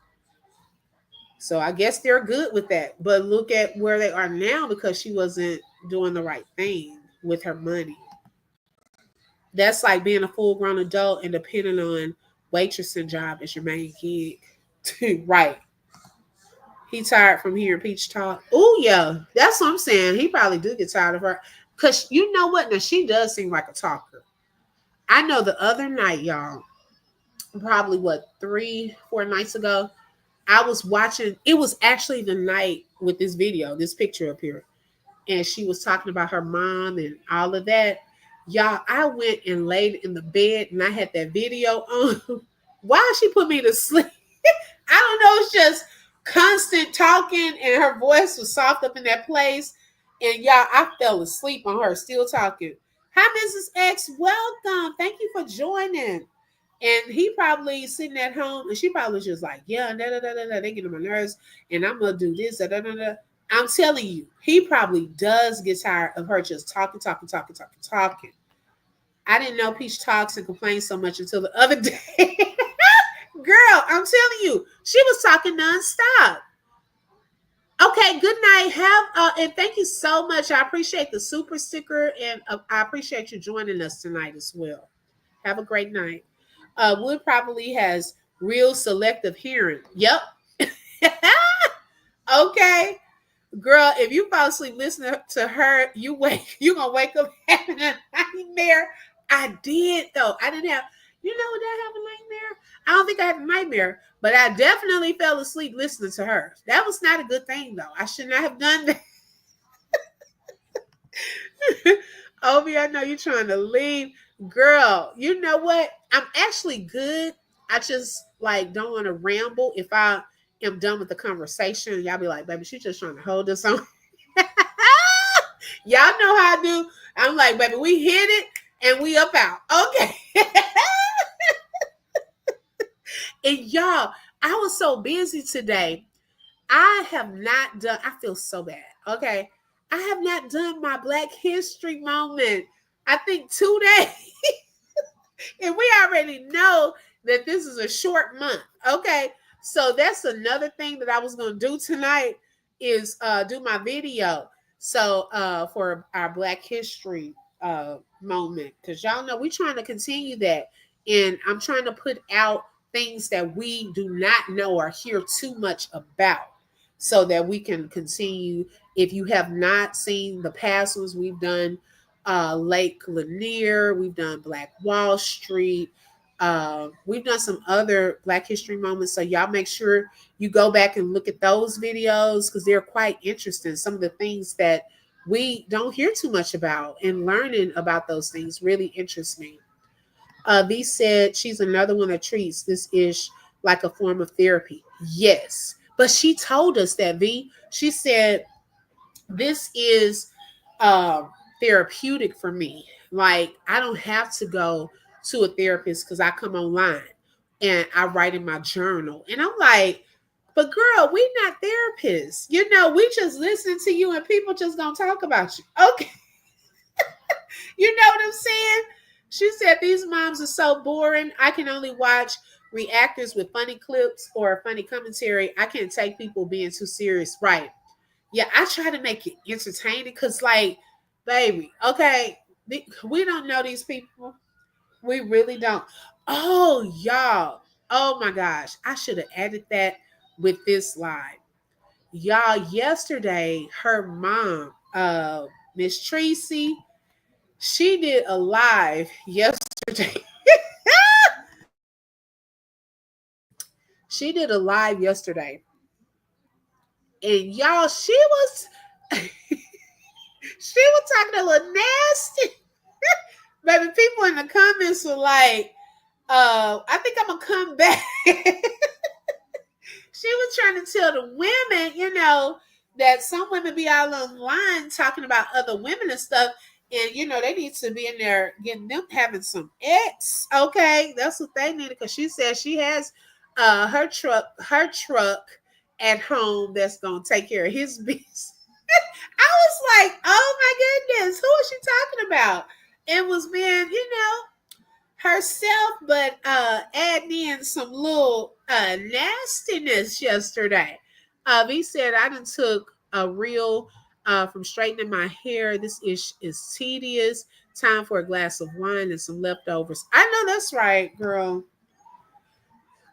So I guess they're good with that. But look at where they are now because she wasn't doing the right thing with her money. That's like being a full grown adult and depending on waitressing job as your main gig. Right. He tired from hearing Peach talk. Oh yeah, that's what I'm saying. He probably do get tired of her. Cause you know what? Now she does seem like a talker. I know the other night, y'all, probably what, 3, 4 nights ago, I was watching, it was actually the night with this video, this picture up here. And she was talking about her mom and all of that. Y'all, I went and laid in the bed and I had that video on. Why she put me to sleep? I don't know. It's just constant talking and her voice was soft up in that place. And y'all, I fell asleep on her still talking. Hi, Mrs. X. Welcome. Thank you for joining. And he probably sitting at home and she probably was just like, yeah, da, da, da, da, da, they get on my nerves and I'm going to do this. Da, da, da, da. I'm telling you, he probably does get tired of her just talking, talking, talking, talking, talking. I didn't know Peach talks and complains so much until the other day. Girl, I'm telling you, she was talking nonstop. Okay, good night. And thank you so much. I appreciate the super sticker and I appreciate you joining us tonight as well. Have a great night. Wood probably has real selective hearing. Yep. Okay. Girl, if you fall asleep listening to her, you're gonna wake up having a nightmare. I did though. I didn't have, did I have a nightmare? I don't think I had a nightmare, but I definitely fell asleep listening to her. That was not a good thing though. I should not have done that. Obi, I know you're trying to leave. Girl, you know what? I'm actually good. I just like don't want to ramble. If I am done with the conversation, y'all be like, baby, she's just trying to hold us on. Y'all know how I do. I'm like, baby, we hit it and we up out. Okay. And y'all, I was so busy today. I have not done, I feel so bad. Okay. I have not done my Black History moment. I think 2 days. And we already know that this is a short month. Okay. So that's another thing that I was going to do tonight is do my video. So for our Black History moment, because y'all know we're trying to continue that. And I'm trying to put out things that we do not know or hear too much about so that we can continue. If you have not seen the past ones, we've done Lake Lanier, we've done Black Wall Street, we've done some other Black History moments. So y'all make sure you go back and look at those videos because they're quite interesting. Some of the things that we don't hear too much about and learning about those things really interests me. V said she's another one that treats this ish like a form of therapy. Yes. But she told us that, V. She said, this is therapeutic for me. Like, I don't have to go to a therapist because I come online and I write in my journal. And I'm like, but girl, we not therapists. We just listen to you and people just gonna talk about you. Okay. You know what I'm saying? She said these moms are so boring. I can only watch reactors with funny clips or funny commentary. I can't take people being too serious. Right. Yeah, I try to make it entertaining because, like, baby, okay, we don't know these people. We really don't. Oh, y'all. Oh, my gosh. I should have added that with this live. Y'all, yesterday, her mom, Miss Tracy, she did a live yesterday. She did a live yesterday. And y'all, she was talking a little nasty. Baby, people in the comments were like, I think I'm gonna come back. She was trying to tell the women, that some women be all online talking about other women and stuff. And they need to be in there getting them having some X. Okay. That's what they needed. Because she said she has her truck at home that's gonna take care of his business. I was like, oh my goodness, who is she talking about? It was being, herself, but adding in some little nastiness yesterday. He said I done took a real from straightening my hair. This is tedious. Time for a glass of wine and some leftovers. I know that's right, girl.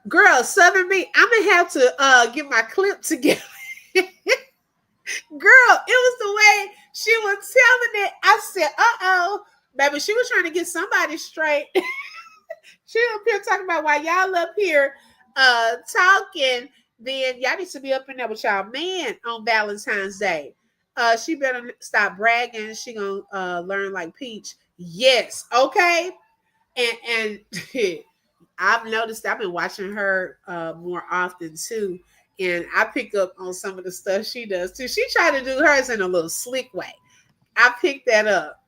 Girl, Southern me. I'm gonna have to get my clip together. Girl, it was the way she was telling it. I said, "Uh-oh, baby." She was trying to get somebody straight. She up here talking about why y'all up here talking. Then y'all need to be up in there with y'all man on Valentine's Day. She better stop bragging. She gonna learn like Peach. Yes, okay. And I've noticed I've been watching her more often too. And I pick up on some of the stuff she does too. She tried to do hers in a little slick way. I picked that up.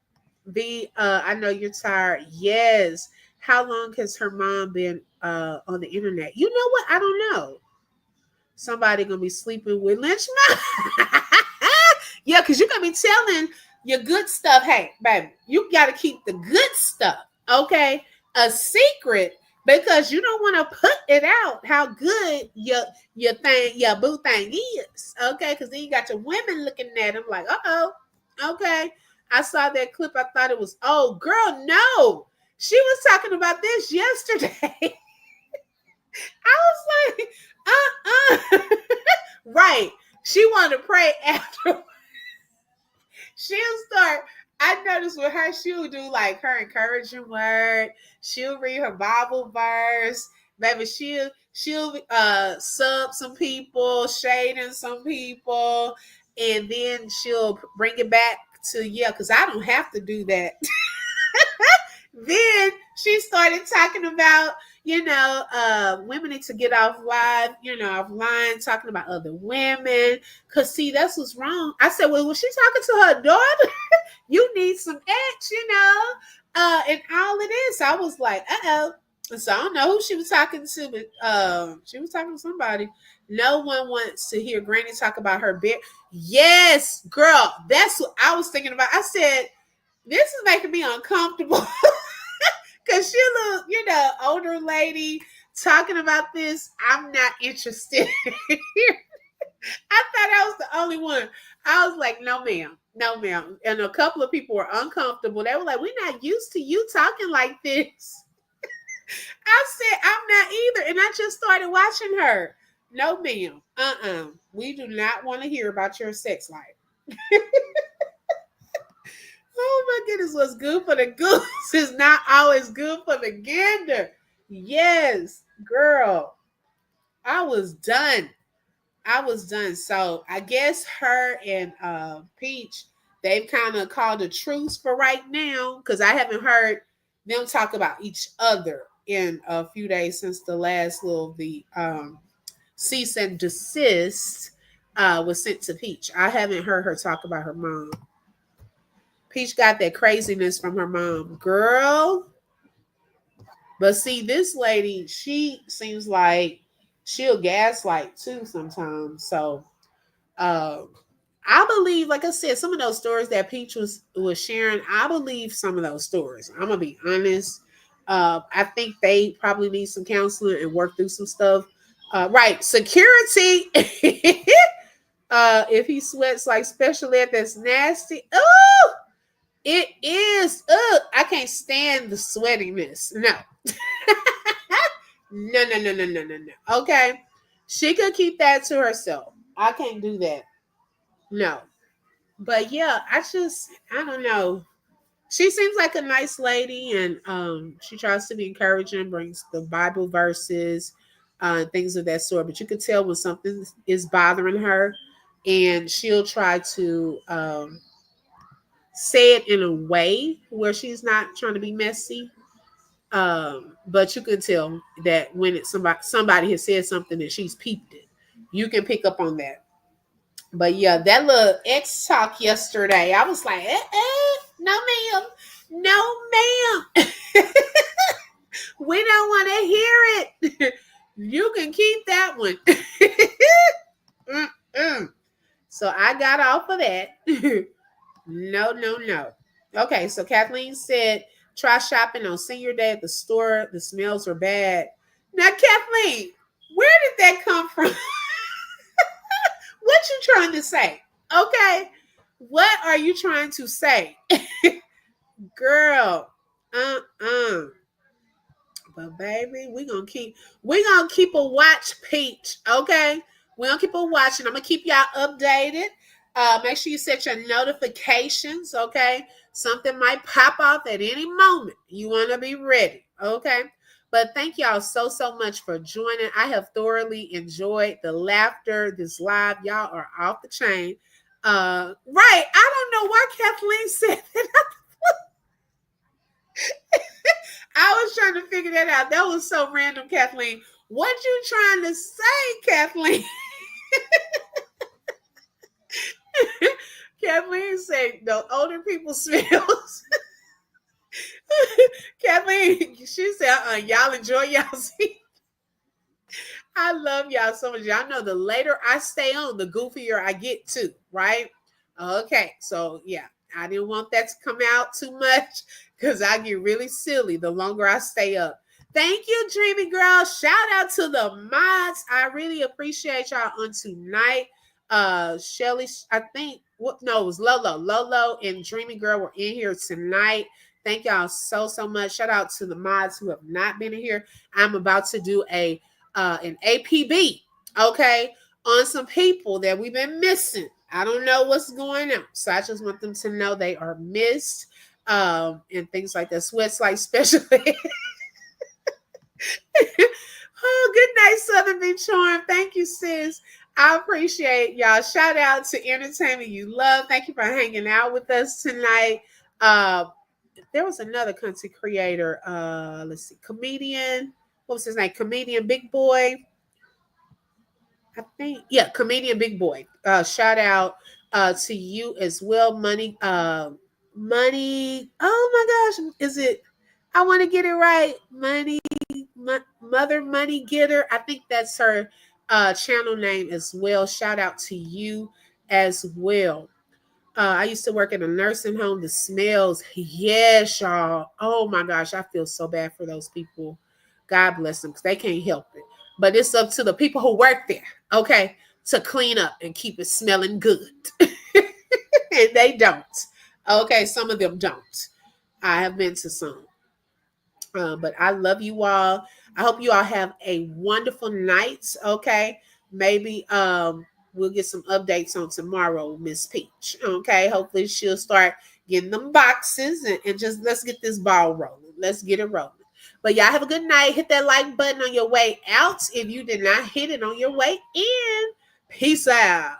I know you're tired. Yes. How long has her mom been on the internet? You know what? I don't know. Somebody gonna be sleeping with Lynchman. Yeah, because you're gonna be telling your good stuff. Hey, baby, you gotta keep the good stuff, okay? A secret because you don't want to put it out how good your boo thing is, okay? Because then you got your women looking at them like, okay. I saw that clip. I thought it was, oh, girl, no. She was talking about this yesterday. I was like, right. She wanted to pray after. She'll start. I noticed with her, she'll do like her encouraging word. She'll read her Bible verse. Maybe she'll sub some people, shading some people, and then she'll bring it back to because I don't have to do that. Then she started talking about, women need to get offline, talking about other women. Cause see, that's what's wrong. I said, well, was she talking to her daughter? You need some X, and all it is. So I was like, So I don't know who she was talking to, but she was talking to somebody. No one wants to hear Granny talk about her bed. Yes, girl, that's what I was thinking about. I said, this is making me uncomfortable. Cause she look, older lady talking about this. I'm not interested. I thought I was the only one. I was like, no, ma'am. No, ma'am. And a couple of people were uncomfortable. They were like, we're not used to you talking like this. I said, I'm not either. And I just started watching her. No, ma'am. We do not want to hear about your sex life. Oh my goodness, what's good for the goose is not always good for the gander. Yes, girl. I was done. So I guess her and Peach, they've kind of called a truce for right now because I haven't heard them talk about each other in a few days since the last the cease and desist was sent to Peach. I haven't heard her talk about her mom. Peach got that craziness from her mom, girl. But see, this lady, she seems like she'll gaslight too sometimes. So I believe, like I said, some of those stories that Peach was sharing, I believe some of those stories. I'm gonna be honest. I think they probably need some counseling and work through some stuff. Right, security. If he sweats like special ed, that's nasty. Oh, it is. I can't stand the sweatiness. No. No. Okay. She could keep that to herself. I can't do that. No. But yeah, I don't know. She seems like a nice lady and she tries to be encouraging, brings the Bible verses, things of that sort. But you can tell when something is bothering her and she'll try to say it in a way where she's not trying to be messy. But you can tell that when it's somebody has said something and she's peeped it, you can pick up on that. But yeah, that little X talk yesterday, I was like, no, ma'am, no, ma'am. We don't want to hear it. You can keep that one. So I got off of that. No. Okay, so Kathleen said, try shopping on senior day at the store. The smells are bad. Now, Kathleen, where did that come from? What you trying to say? Okay. What are you trying to say? Girl, but baby, we gonna keep a watch, Peach. Okay, we're gonna keep a watch, and I'm gonna keep y'all updated. Make sure you set your notifications. Okay, something might pop off at any moment. You want to be ready. Okay. But thank y'all so much for joining. I have thoroughly enjoyed the laughter, this live. Y'all are off the chain. Right. I don't know why Kathleen said that. I was trying to figure that out. That was so random, Kathleen. What you trying to say, Kathleen? Kathleen said, "The older people smells." Kathleen, she said, y'all enjoy y'all see. I love y'all so much. Y'all know the later I stay on, the goofier I get too, right? Okay, so yeah, I didn't want that to come out too much because I get really silly the longer I stay up. Thank you, Dreamy Girl. Shout out to the mods. I really appreciate y'all on tonight. Shelly, I think what no, it was Lolo. Lolo and Dreamy Girl were in here tonight. Thank y'all so much. Shout out to the mods who have not been in here. I'm about to do an APB, okay, on some people that we've been missing. I don't know what's going on, so I just want them to know they are missed, and things like that. Sweats like especially. Oh, good night, Southern Beach Charm. Thank you, sis. I appreciate y'all. Shout out to Entertainment You Love. Thank you for hanging out with us tonight. Uh, there was another content creator. Let's see, comedian. What was his name? Comedian Big Boy. I think, yeah, comedian Big Boy. Shout out to you as well, money. Oh my gosh, is it? I want to get it right. Mother Money Getter. I think that's her channel name as well. Shout out to you as well. I used to work in a nursing home. The smells, yes, y'all. Oh my gosh, I feel so bad for those people. God bless them because they can't help it. But it's up to the people who work there, okay, to clean up and keep it smelling good. And they don't. Okay, some of them don't. I have been to some. But I love you all. I hope you all have a wonderful night. Okay. Maybe we'll get some updates on tomorrow, Miss Peach. Okay. Hopefully she'll start getting them boxes and just let's get this ball rolling. Let's get it rolling. But y'all have a good night. Hit that like button on your way out if you did not hit it on your way in. Peace out.